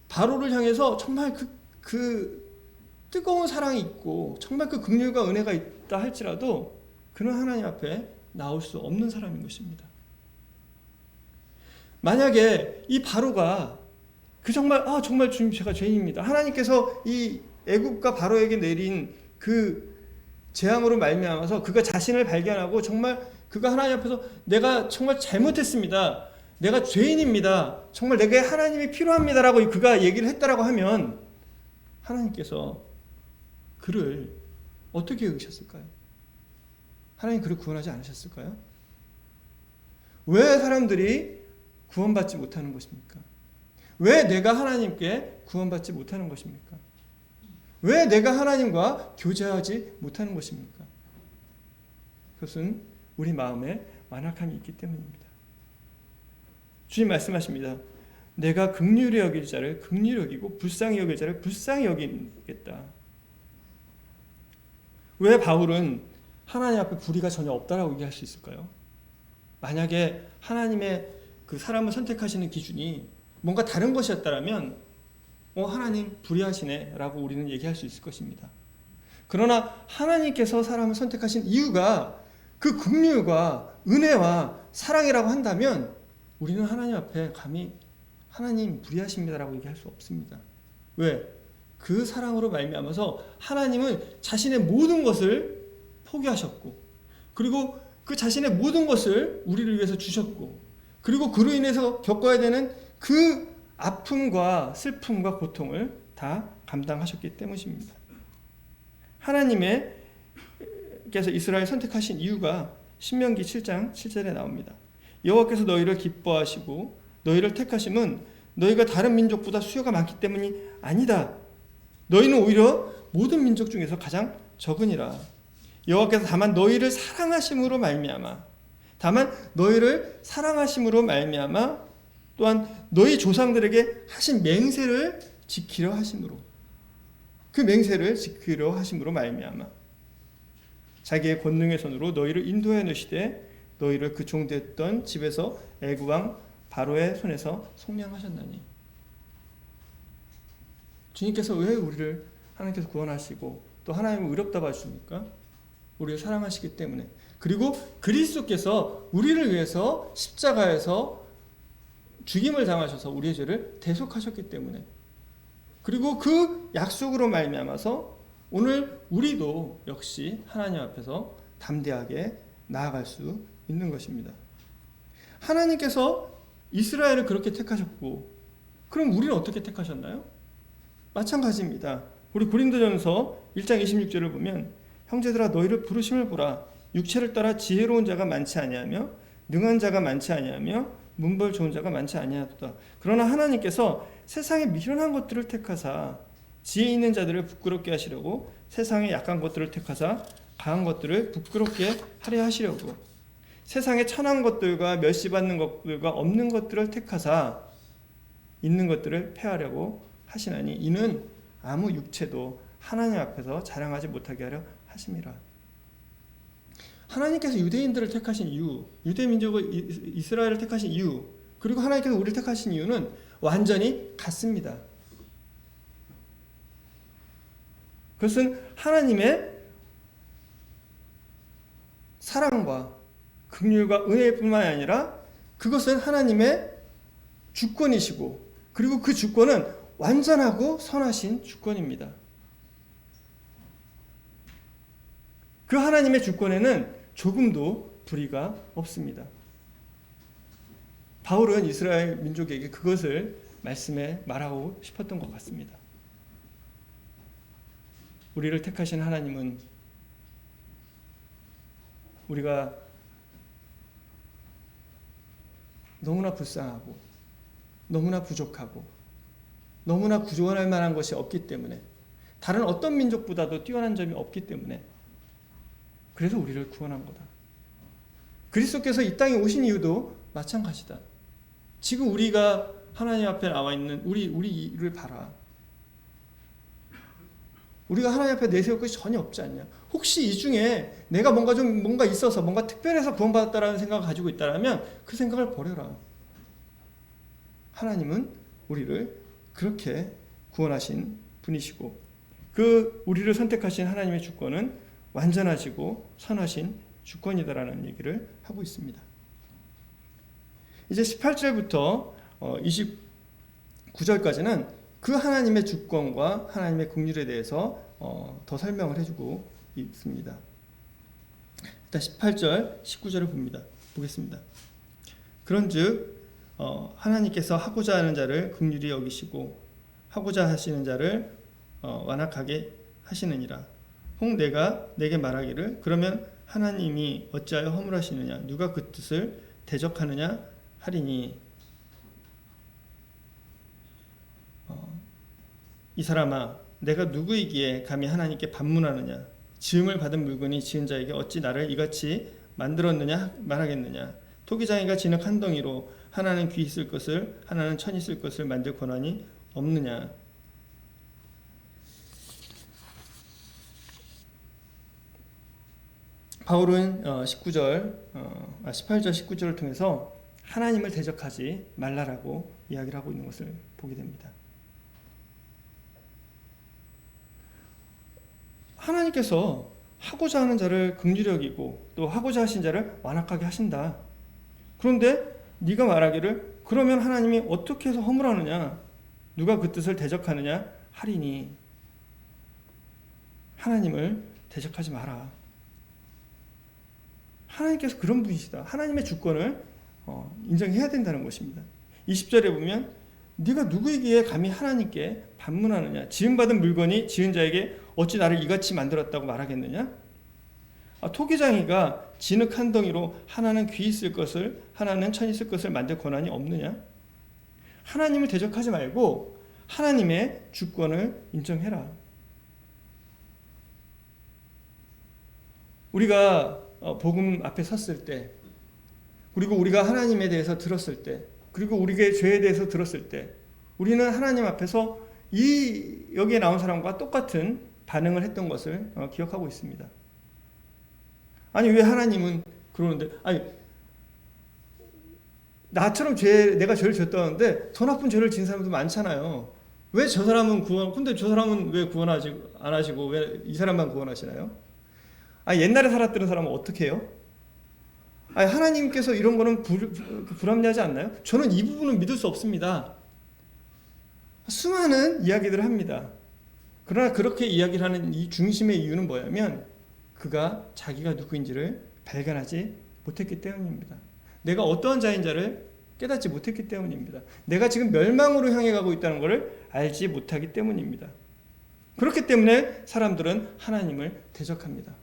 바로를 향해서 정말 그 뜨거운 사랑이 있고 정말 그 긍휼과 은혜가 있다 할지라도 그는 하나님 앞에 나올 수 없는 사람인 것입니다. 만약에 이 바로가 정말 주님 제가 죄인입니다. 하나님께서 이 애굽과 바로에게 내린 그 재앙으로 말미암아서 그가 자신을 발견하고 정말 그가 하나님 앞에서 내가 정말 잘못했습니다. 내가 죄인입니다. 정말 내게 하나님이 필요합니다라고 그가 얘기를 했다라고 하면 하나님께서 그를 어떻게 여기셨을까요? 하나님 그를 구원하지 않으셨을까요? 왜 사람들이 구원받지 못하는 것입니까? 왜 내가 하나님께 구원받지 못하는 것입니까? 왜 내가 하나님과 교제하지 못하는 것입니까? 그것은 우리 마음에 완악함이 있기 때문입니다. 주님 말씀하십니다. 내가 긍휼히 여길 자를 긍휼히 여기고 불쌍히 여길 자를 불쌍히 여기겠다. 왜 바울은 하나님 앞에 불의가 전혀 없다라고 얘기할 수 있을까요? 만약에 하나님의 그 사람을 선택하시는 기준이 뭔가 다른 것이었다면 하나님 불의하시네 라고 우리는 얘기할 수 있을 것입니다. 그러나 하나님께서 사람을 선택하신 이유가 그 긍휼과 은혜와 사랑이라고 한다면 우리는 하나님 앞에 감히 하나님 불의하십니다라고 얘기할 수 없습니다. 왜? 그 사랑으로 말미암아서 하나님은 자신의 모든 것을 포기하셨고, 그리고 그 자신의 모든 것을 우리를 위해서 주셨고, 그리고 그로 인해서 겪어야 되는 그 아픔과 슬픔과 고통을 다 감당하셨기 때문입니다. 하나님께서 이스라엘 선택하신 이유가 신명기 7장 7절에 나옵니다. 여호와께서 너희를 기뻐하시고 너희를 택하심은 너희가 다른 민족보다 수요가 많기 때문이 아니다. 너희는 오히려 모든 민족 중에서 가장 적으니라. 여호와께서 다만 너희를 사랑하심으로 말미암아 또한 너희 조상들에게 하신 맹세를 지키려 하심으로, 그 맹세를 지키려 하심으로 말미암아 자기의 권능의 손으로 너희를 인도해 넣으시되 너희를 그 종되었던 집에서 애굽 왕 바로의 손에서 속량하셨나니. 주님께서 왜 우리를 하나님께서 구원하시고 또 하나님을 의롭다고 하십니까? 우리를 사랑하시기 때문에. 그리고 그리스도께서 우리를 위해서 십자가에서 죽임을 당하셔서 우리의 죄를 대속하셨기 때문에. 그리고 그 약속으로 말미암아서 오늘 우리도 역시 하나님 앞에서 담대하게 나아갈 수 있는 것입니다. 하나님께서 이스라엘을 그렇게 택하셨고, 그럼 우리는 어떻게 택하셨나요? 마찬가지입니다. 우리 고린도전서 1장 26절을 보면 형제들아 너희를 부르심을 보라. 육체를 따라 지혜로운 자가 많지 아니하며 능한 자가 많지 아니하며 문벌 좋은 자가 많지 아니하도다. 그러나 하나님께서 세상의 미련한 것들을 택하사 지혜 있는 자들을 부끄럽게 하시려고 세상의 약한 것들을 택하사 강한 것들을 부끄럽게 하려 하시려고 세상의 천한 것들과 멸시받는 것들과 없는 것들을 택하사 있는 것들을 폐하려고 하시나니 이는 아무 육체도
하나님 앞에서 자랑하지 못하게 하려 하심이라. 하나님께서 유대인들을 택하신 이유, 유대 민족을 이스라엘을 택하신 이유, 그리고 하나님께서 우리를 택하신 이유는 완전히 같습니다. 그것은 하나님의 사랑과 긍휼과 은혜뿐만 아니라 그것은 하나님의 주권이시고, 그리고 그 주권은 완전하고 선하신 주권입니다. 그 하나님의 주권에는 조금도 불의가 없습니다. 바울은 이스라엘 민족에게 그것을 말씀에 말하고 싶었던 것 같습니다. 우리를 택하신 하나님은 우리가 너무나 불쌍하고 너무나 부족하고 너무나 구원할 만한 것이 없기 때문에, 다른 어떤 민족보다도 뛰어난 점이 없기 때문에, 그래서 우리를 구원한 거다. 그리스도께서 이 땅에 오신 이유도 마찬가지다. 지금 우리가 하나님 앞에 나와 있는 우리를 봐라. 우리가 하나님 앞에 내세울 것이 전혀 없지 않냐. 혹시 이 중에 내가 뭔가 있어서 뭔가 특별해서 구원받았다라는 생각을 가지고 있다면 그 생각을 버려라. 하나님은 우리를 그렇게 구원하신 분이시고, 그 우리를 선택하신 하나님의 주권은 완전하시고 선하신 주권이다라는 얘기를 하고 있습니다. 이제 18절부터 29절까지는 그 하나님의 주권과 하나님의 긍휼에 대해서 더 설명을 해주고 있습니다. 일단 18절, 19절을 보겠습니다. 그런즉 하나님께서 하고자 하는 자를 긍휼히 여기시고 하고자 하시는 자를 완악하게 하시느니라. 혹 내가 내게 말하기를 그러면 하나님이 어찌하여 허물하시느냐, 누가 그 뜻을 대적하느냐 하리니, 이 사람아 내가 누구이기에 감히 하나님께 반문하느냐, 지음을 받은 물건이 지은 자에게 어찌 나를 이같이 만들었느냐 말하겠느냐. 토기장이가 진흙 한 덩이로 하나는 귀 있을 것을 하나는 천 있을 것을 만들 권한이 없느냐. 바울은 18절 19절을 통해서 하나님을 대적하지 말라라고 이야기를 하고 있는 것을 보게 됩니다. 하나님께서 하고자 하는 자를 긍휼히 여기고 또 하고자 하신 자를 완악하게 하신다. 그런데 네가 말하기를 그러면 하나님이 어떻게 해서 허물하느냐, 누가 그 뜻을 대적하느냐 하리니, 하나님을 대적하지 마라. 하나님께서 그런 분이시다. 하나님의 주권을 인정해야 된다는 것입니다. 20절에 보면 네가 누구이기에 감히 하나님께 반문하느냐, 지음받은 물건이 지은 자에게 어찌 나를 이같이 만들었다고 말하겠느냐. 토기장이가 진흙 한 덩이로 하나는 귀 있을 것을 하나는 천 있을 것을 만들 권한이 없느냐. 하나님을 대적하지 말고 하나님의 주권을 인정해라. 우리가 복음 앞에 섰을 때, 그리고 우리가 하나님에 대해서 들었을 때, 그리고 우리의 죄에 대해서 들었을 때, 우리는 하나님 앞에서 여기에 나온 사람과 똑같은 반응을 했던 것을 기억하고 있습니다. 아니 왜 하나님은 그러는데, 아니 나처럼 내가 죄를 졌다는데 더 나쁜 죄를 지은 사람도 많잖아요. 왜 저 사람은 근데 저 사람은 왜 구원하지 안 하시고 왜 이 사람만 구원하시나요? 옛날에 살았던 사람은 어떻게 해요? 하나님께서 이런 거는 불합리하지 않나요? 저는 이 부분은 믿을 수 없습니다. 수많은 이야기들을 합니다. 그러나 그렇게 이야기를 하는 이 중심의 이유는 뭐냐면 그가 자기가 누구인지를 발견하지 못했기 때문입니다. 내가 어떠한 자인 자를 깨닫지 못했기 때문입니다. 내가 지금 멸망으로 향해 가고 있다는 것을 알지 못하기 때문입니다. 그렇기 때문에 사람들은 하나님을 대적합니다.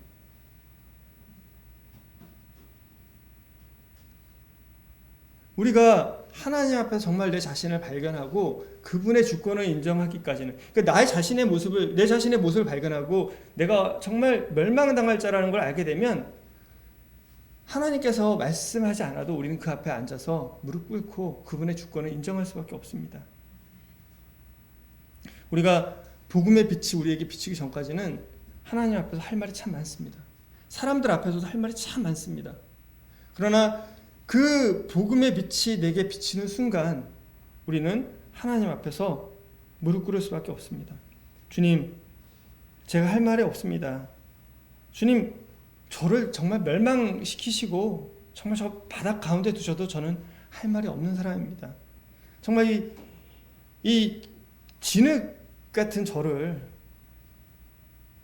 우리가 하나님 앞에서 정말 내 자신을 발견하고 그분의 주권을 인정하기까지는, 그러니까 내 자신의 모습을 발견하고 내가 정말 멸망당할 자라는 걸 알게 되면 하나님께서 말씀하지 않아도 우리는 그 앞에 앉아서 무릎 꿇고 그분의 주권을 인정할 수밖에 없습니다. 우리가
복음의 빛이 우리에게 비치기 전까지는 하나님 앞에서 할 말이 참 많습니다. 사람들 앞에서도 할 말이 참 많습니다. 그러나 그 복음의 빛이 내게 비치는 순간 우리는 하나님 앞에서 무릎 꿇을 수밖에 없습니다. 주님, 제가 할 말이 없습니다. 주님, 저를 정말 멸망시키시고 정말 저 바닥 가운데 두셔도 저는 할 말이 없는 사람입니다. 정말 이 진흙 같은 저를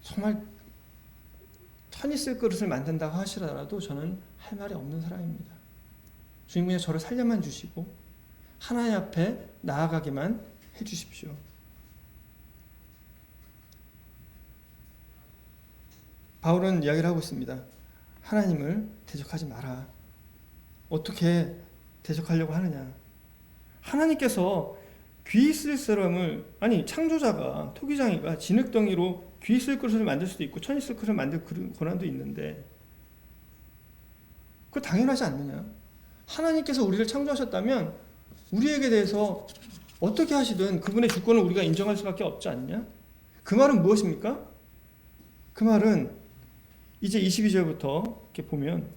정말 천이 쓸 그릇을 만든다고 하시더라도 저는 할 말이 없는 사람입니다. 주님, 그냥 저를 살려만 주시고 하나님 앞에 나아가게만 해주십시오. 바울은 이야기를 하고 있습니다. 하나님을 대적하지 마라. 어떻게 대적하려고 하느냐? 하나님께서 귀 쓸 사람을, 아니 창조자가, 토기장이가 진흙덩이로 귀 쓸 그릇을 만들 수도 있고 천이 쓸 그릇을 만들 권한도 있는데 그거 당연하지 않느냐? 하나님께서 우리를 창조하셨다면 우리에게 대해서 어떻게 하시든 그분의 주권을 우리가 인정할 수밖에 없지 않느냐? 그 말은 무엇입니까? 그 말은 이제 22절부터 이렇게 보면,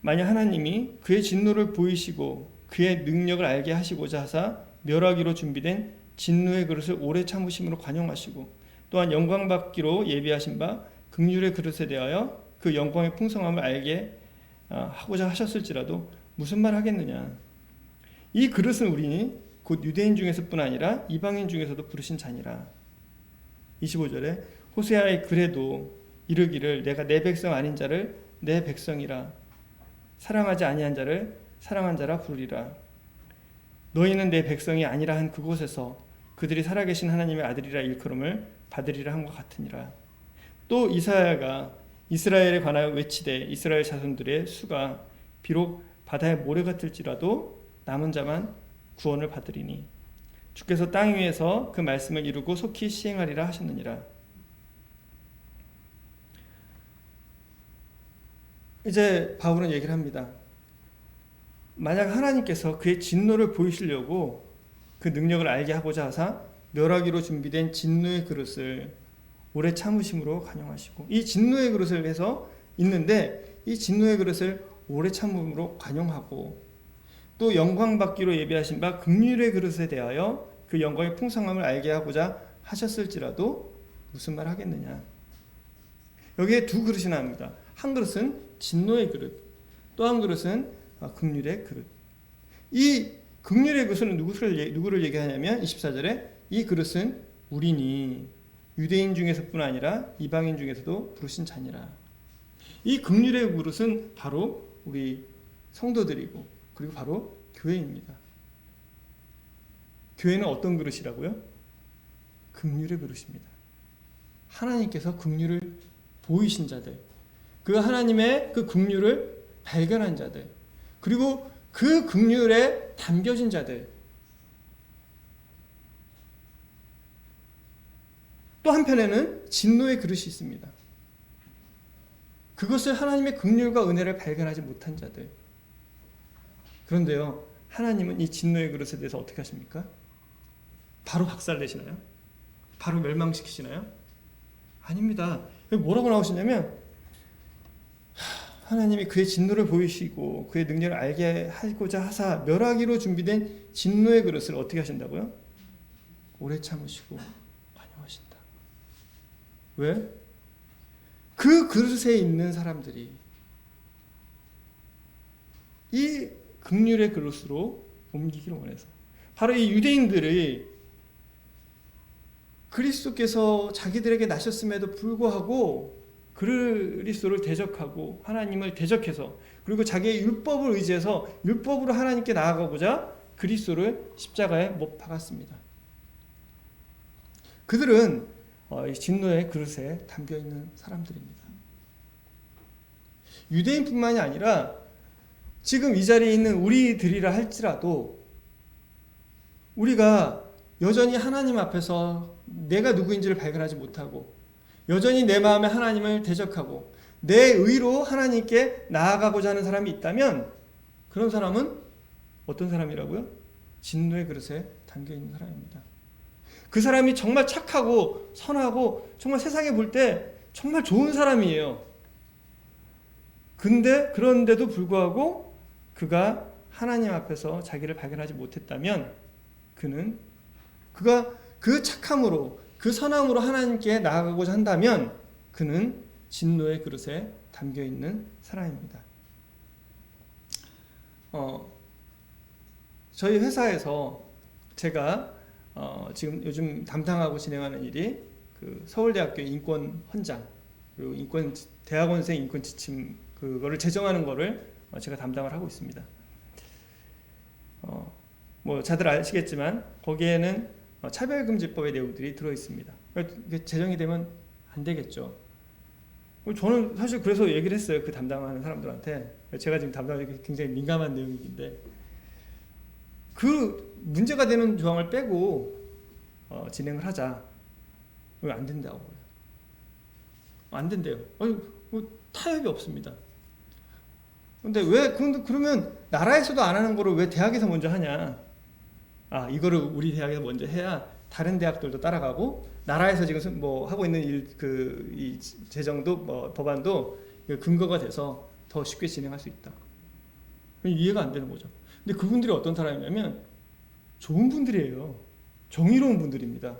만약 하나님이 그의 진노를 보이시고 그의 능력을 알게 하시고자 하사 멸하기로 준비된 진노의 그릇을 오래 참으심으로 관용하시고 또한 영광 받기로 예비하신 바 긍휼의 그릇에 대하여 그 영광의 풍성함을 알게 하고자 하셨을지라도 무슨 말 하겠느냐? 이 그릇은 우리니 곧 유대인 중에서뿐 아니라 이방인 중에서도 부르신 자니라. 25절에 호세아의 글에도 이르기를 내가 내 백성 아닌 자를 내 백성이라, 사랑하지 아니한 자를 사랑한 자라 부르리라. 너희는 내 백성이 아니라 한 그곳에서 그들이 살아계신 하나님의 아들이라 일컬음을 받으리라 한 것 같으니라. 또 이사야가 이스라엘에 관하여 외치되 이스라엘 자손들의 수가 비록 바다의 모래 같을지라도 남은 자만 구원을 받으리니 주께서 땅 위에서 그 말씀을 이루고 속히 시행하리라 하셨느니라. 이제 바울은 얘기를 합니다. 만약 하나님께서 그의 진노를 보이시려고 그 능력을 알게 하고자 하사 멸하기로 준비된 진노의 그릇을 오래 참으심으로 관용하시고, 이 진노의 그릇을 해서 있는데 이 진노의 그릇을 오래 참음으로 관용하고, 또 영광 받기로 예비하신 바 긍휼의 그릇에 대하여 그 영광의 풍성함을 알게 하고자 하셨을지라도 무슨 말 하겠느냐? 여기에 두 그릇이 나옵니다. 한 그릇은 진노의 그릇, 또 한 그릇은 긍휼의 그릇. 이 긍휼의 그릇은 누구를 얘기하냐면 24절에 이 그릇은 우리니 유대인 중에서뿐 아니라 이방인 중에서도 부르신 자니라. 이 긍휼의 그릇은 바로 우리 성도들이고 그리고 바로 교회입니다. 교회는 어떤 그릇이라고요? 긍휼의 그릇입니다. 하나님께서 긍휼을 보이신 자들, 그 하나님의 그 긍휼을 발견한 자들, 그리고 그 긍휼에 담겨진 자들, 또 한편에는 진노의 그릇이 있습니다. 그것을 하나님의 긍휼과 은혜를 발견하지 못한 자들. 그런데요, 하나님은 이 진노의 그릇에 대해서 어떻게 하십니까? 바로 박살내시나요? 바로 멸망시키시나요? 아닙니다. 뭐라고 나오시냐면 하나님이 그의 진노를 보이시고 그의 능력을 알게 하고자 하사 멸하기로 준비된 진노의 그릇을 어떻게 하신다고요? 오래 참으시고 관용하신다. 왜? 그 그릇에 있는 사람들이 이 긍휼의 그릇으로 옮기기를 원해서, 바로 이 유대인들이 그리스도께서 자기들에게 나셨음에도 불구하고 그리스도를 대적하고 하나님을 대적해서, 그리고 자기의 율법을 의지해서 율법으로 하나님께 나아가고자 그리스도를 십자가에 못 박았습니다. 그들은 진노의 그릇에 담겨있는 사람들입니다. 유대인뿐만이 아니라 지금 이 자리에 있는 우리들이라 할지라도 우리가 여전히 하나님 앞에서 내가 누구인지를 발견하지 못하고 여전히 내 마음에 하나님을 대적하고 내 의로 하나님께 나아가고자 하는 사람이 있다면 그런 사람은 어떤 사람이라고요? 진노의 그릇에 담겨있는 사람입니다.
그 사람이 정말 착하고 선하고 정말 세상에 볼 때 정말 좋은 사람이에요. 그런데도 불구하고 그가 하나님 앞에서 자기를 발견하지 못했다면 그가 그 착함으로 그 선함으로 하나님께 나아가고자 한다면 그는 진노의 그릇에 담겨 있는 사람입니다. 저희 회사에서 제가 지금 요즘 담당하고 진행하는 일이 그 서울대학교 인권 헌장 그리고 대학원생 인권 지침 그거를 제정하는 거를 제가 담당을 하고 있습니다. 뭐 다들 아시겠지만 거기에는 차별금지법의 내용들이 들어 있습니다. 이게 제정이 되면 안 되겠죠. 저는 사실 그래서 얘기를 했어요. 그 담당하는 사람들한테. 제가 지금 담당하는 게 굉장히 민감한 내용인데 그 문제가 되는 조항을 빼고 진행을 하자. 왜 안 된다고요? 안 된대요. 타협이 없습니다. 근데 그러면 나라에서도 안 하는 거를 왜 대학에서 먼저 하냐? 이거를 우리 대학에서 먼저 해야 다른 대학들도 따라가고 나라에서 지금 뭐 하고 있는 이 제정도 법안도 근거가 돼서 더 쉽게 진행할 수 있다. 이해가 안 되는 거죠. 근데 그분들이 어떤 사람이냐면 좋은 분들이에요. 정의로운 분들입니다.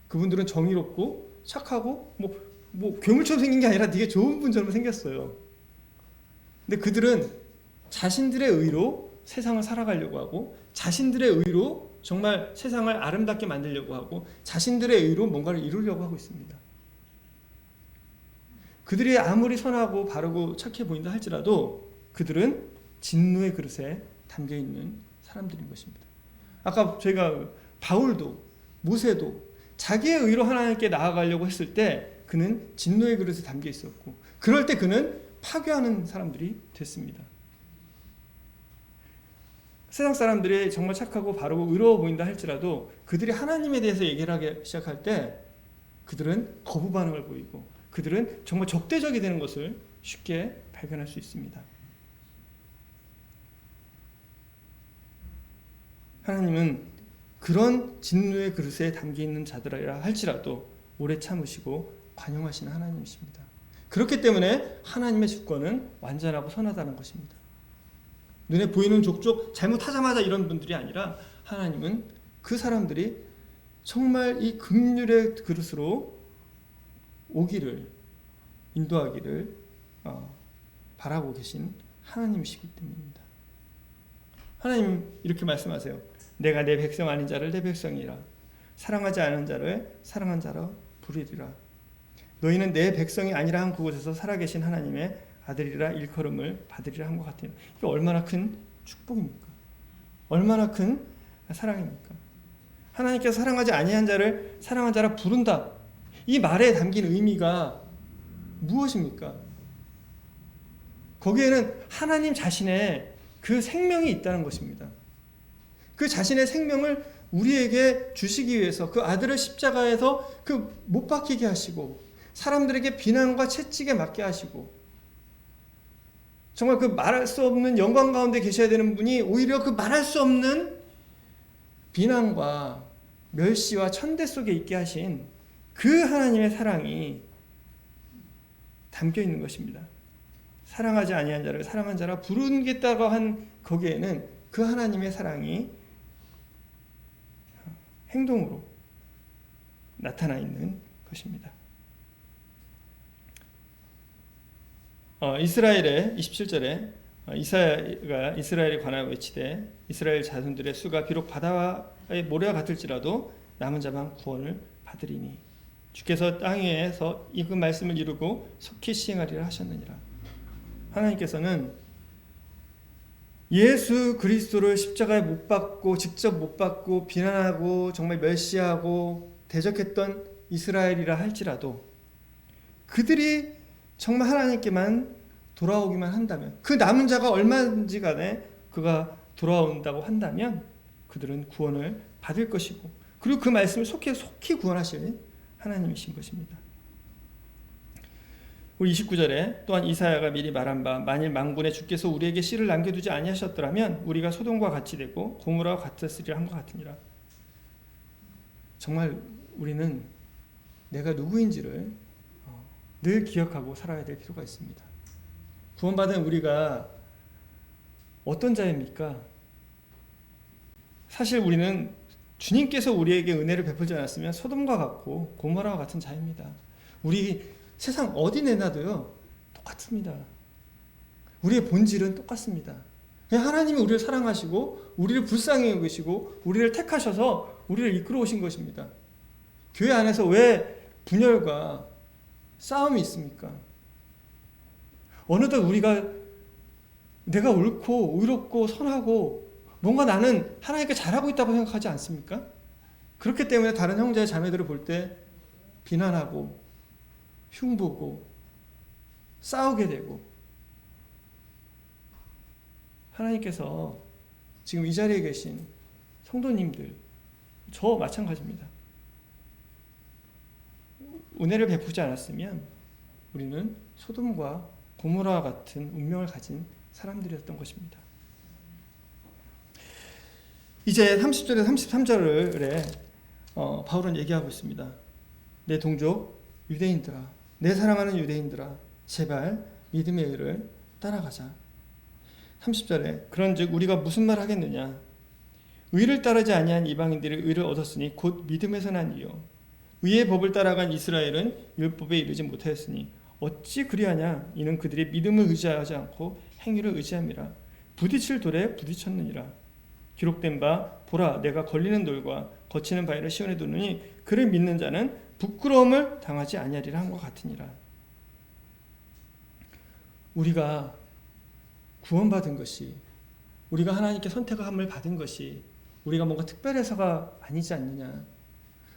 그분들은 정의롭고 착하고 뭐 괴물처럼 생긴 게 아니라 되게 좋은 분처럼 생겼어요. 근데 그들은 자신들의 의로 세상을 살아가려고 하고 자신들의 의로 정말 세상을 아름답게 만들려고 하고 자신들의 의로 뭔가를 이루려고 하고 있습니다. 그들이 아무리 선하고 바르고 착해 보인다 할지라도 그들은 진노의 그릇에 담겨있는 사람들인 것입니다. 아까 저희가 바울도 모세도 자기의 의로 하나님께 나아가려고 했을 때 그는 진노의 그릇에 담겨 있었고 그럴 때 그는 파괴하는 사람들이 됐습니다. 세상 사람들이 정말 착하고 바르고 의로워 보인다 할지라도 그들이 하나님에 대해서 얘기를 하기 시작할 때 그들은 거부 반응을 보이고 그들은 정말 적대적이 되는 것을 쉽게 발견할 수 있습니다. 하나님은 그런 진노의 그릇에 담겨있는 자들이라 할지라도 오래 참으시고 관용하시는 하나님이십니다. 그렇기 때문에 하나님의 주권은 완전하고 선하다는 것입니다. 눈에 보이는 족족 잘못하자마자 이런 분들이 아니라 하나님은 그 사람들이 정말 이 긍휼의 그릇으로 오기를 인도하기를 바라고 계신 하나님이시기 때문입니다. 하나님 이렇게 말씀하세요. 내가 내 백성 아닌 자를 내 백성이라 사랑하지 않은 자를 사랑한 자로 부르리라. 너희는 내 백성이 아니라 한 그곳에서 살아계신 하나님의 아들이라 일컬음을 받으리라 한 것 같아요. 이게 얼마나 큰 축복입니까? 얼마나 큰 사랑입니까? 하나님께서 사랑하지 아니한 자를 사랑한 자라 부른다. 이 말에 담긴 의미가 무엇입니까? 거기에는 하나님 자신의 그 생명이 있다는 것입니다. 그 자신의 생명을 우리에게 주시기 위해서 그 아들을 십자가에서 그 못 박히게 하시고 사람들에게 비난과 채찍에 맞게 하시고 정말 그 말할 수 없는 영광 가운데 계셔야 되는 분이 오히려 그 말할 수 없는 비난과 멸시와 천대 속에 있게 하신 그 하나님의 사랑이 담겨 있는 것입니다. 사랑하지 아니한 자를 사랑한 자라 부르겠다고 한 거기에는 그 하나님의 사랑이 행동으로 나타나 있는 것입니다. 이스라엘의 27절에 이사야가 이스라엘에 관하여 외치되 이스라엘 자손들의 수가 비록 바다의 모래와 같을지라도 남은 자만 구원을 받으리니 주께서 땅 위에서 이 그 말씀을 이루고 속히 시행하리라 하셨느니라. 하나님께서는 예수 그리스도를 십자가에 못 박고 직접 못 박고 비난하고 정말 멸시하고 대적했던 이스라엘이라 할지라도 그들이 정말 하나님께만 돌아오기만 한다면 그 남은 자가 얼마든지 간에 그가 돌아온다고 한다면 그들은 구원을 받을 것이고 그리고 그 말씀을 속히 구원하시는 하나님이신 것입니다. 우리 29절에 또한 이사야가 미리 말한 바 만일 만군의 주께서 우리에게 씨를 남겨두지 아니하셨더라면 우리가 소돔과 같이 되고 고무라와 같았으리라 한 것 같으니라. 정말 우리는 내가 누구인지를 늘 기억하고 살아야 될 필요가 있습니다. 구원받은 우리가 어떤 자입니까? 사실 우리는 주님께서 우리에게 은혜를 베풀지 않았으면 소돔과 같고 고모라와 같은 자입니다. 우리 세상 어디 내놔도요 똑같습니다. 우리의 본질은 똑같습니다. 하나님이 우리를 사랑하시고 우리를 불쌍히 여기시고 우리를 택하셔서 우리를 이끌어 오신 것입니다. 교회 안에서 왜 분열과 싸움이 있습니까? 어느덧 우리가 내가 옳고 의롭고 선하고 뭔가 나는 하나님께 잘하고 있다고 생각하지 않습니까? 그렇기 때문에 다른 형제 자매들을 볼 때 비난하고 흉보고 싸우게 되고, 하나님께서 지금 이 자리에 계신 성도님들, 저 마찬가지입니다. 은혜를 베푸지 않았으면 우리는 소돔과 고모라와 같은 운명을 가진 사람들이었던 것입니다. 이제 30절에서 33절에 바울은 얘기하고 있습니다. 내 동족 유대인들아, 내 사랑하는 유대인들아, 제발 믿음의 의를 따라가자. 30절에 그런즉 우리가 무슨 말 하겠느냐? 의를 따르지 아니한 이방인들이 의를 얻었으니 곧 믿음에서 난 이요. 의의 법을 따라간 이스라엘은 율법에 이르지 못하였으니 어찌 그리하냐? 이는 그들이 믿음을 의지하지 않고 행위를 의지함이라. 부딪힐 돌에 부딪혔느니라. 기록된 바 보라, 내가 걸리는 돌과 거치는 바위를 시온에 두느니 그를 믿는 자는 부끄러움을 당하지 아니하리라 한 것 같으니라. 우리가 구원받은 것이, 우리가 하나님께 선택함을 받은 것이 우리가 뭔가 특별해서가 아니지 않느냐.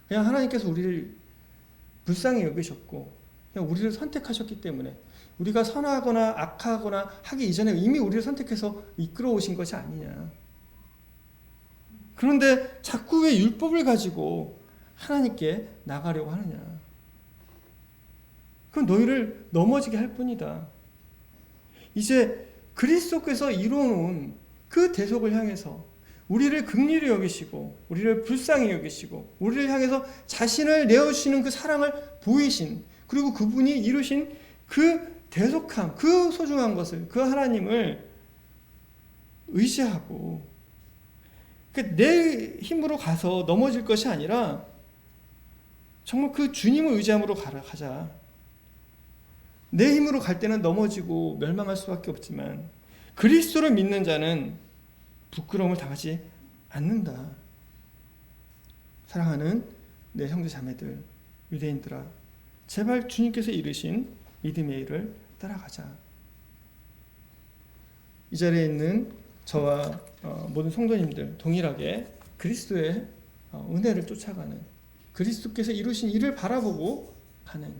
그냥 하나님께서 우리를 불쌍히 여기셨고 그냥 우리를 선택하셨기 때문에, 우리가 선하거나 악하거나 하기 이전에 이미 우리를 선택해서 이끌어 오신 것이 아니냐. 그런데 자꾸 왜 율법을 가지고 하나님께 나가려고 하느냐. 그건 너희를 넘어지게 할 뿐이다. 이제 그리스도께서 이루어놓은 그 대속을 향해서 우리를 긍휼히 여기시고 우리를 불쌍히 여기시고 우리를 향해서 자신을 내어주시는 그 사랑을 보이신, 그리고 그분이 이루신 그 대속함, 그 소중한 것을, 그 하나님을 의지하고 내 힘으로 가서 넘어질 것이 아니라 정말 그 주님을 의지함으로 가자. 내 힘으로 갈 때는 넘어지고 멸망할 수밖에 없지만 그리스도를 믿는 자는 부끄러움을 당하지 않는다. 사랑하는 내 형제 자매들, 유대인들아, 제발 주님께서 이르신 믿음의 일을 따라가자. 이 자리에 있는 저와 모든 성도님들 동일하게 그리스도의 은혜를 쫓아가는, 그리스도께서 이루신 일을 바라보고 가는,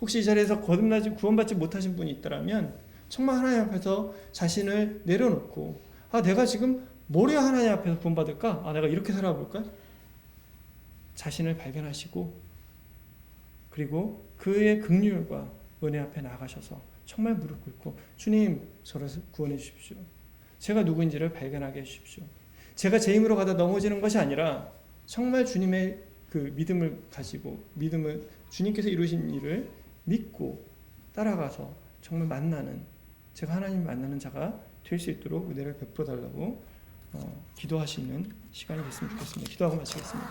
혹시 이 자리에서 거듭나지 구원받지 못하신 분이 있더라면 정말 하나님 앞에서 자신을 내려놓고, 내가 지금 뭘 해야 하나님 앞에서 구원받을까? 내가 이렇게 살아볼까? 자신을 발견하시고 그리고 그의 긍휼과 은혜 앞에 나가셔서 정말 무릎 꿇고 주님, 저를 구원해 주십시오. 제가 누구인지를 발견하게 해주십시오. 제가 제 힘으로 가다 넘어지는 것이 아니라 정말 주님의 그 믿음을 가지고, 믿음을 주님께서 이루신 일을 믿고 따라가서 정말 만나는, 제가 하나님 만나는 자가 될 수 있도록 은혜를 베풀어 달라고 기도하시는 시간이 됐으면 좋겠습니다. 기도하고 마치겠습니다.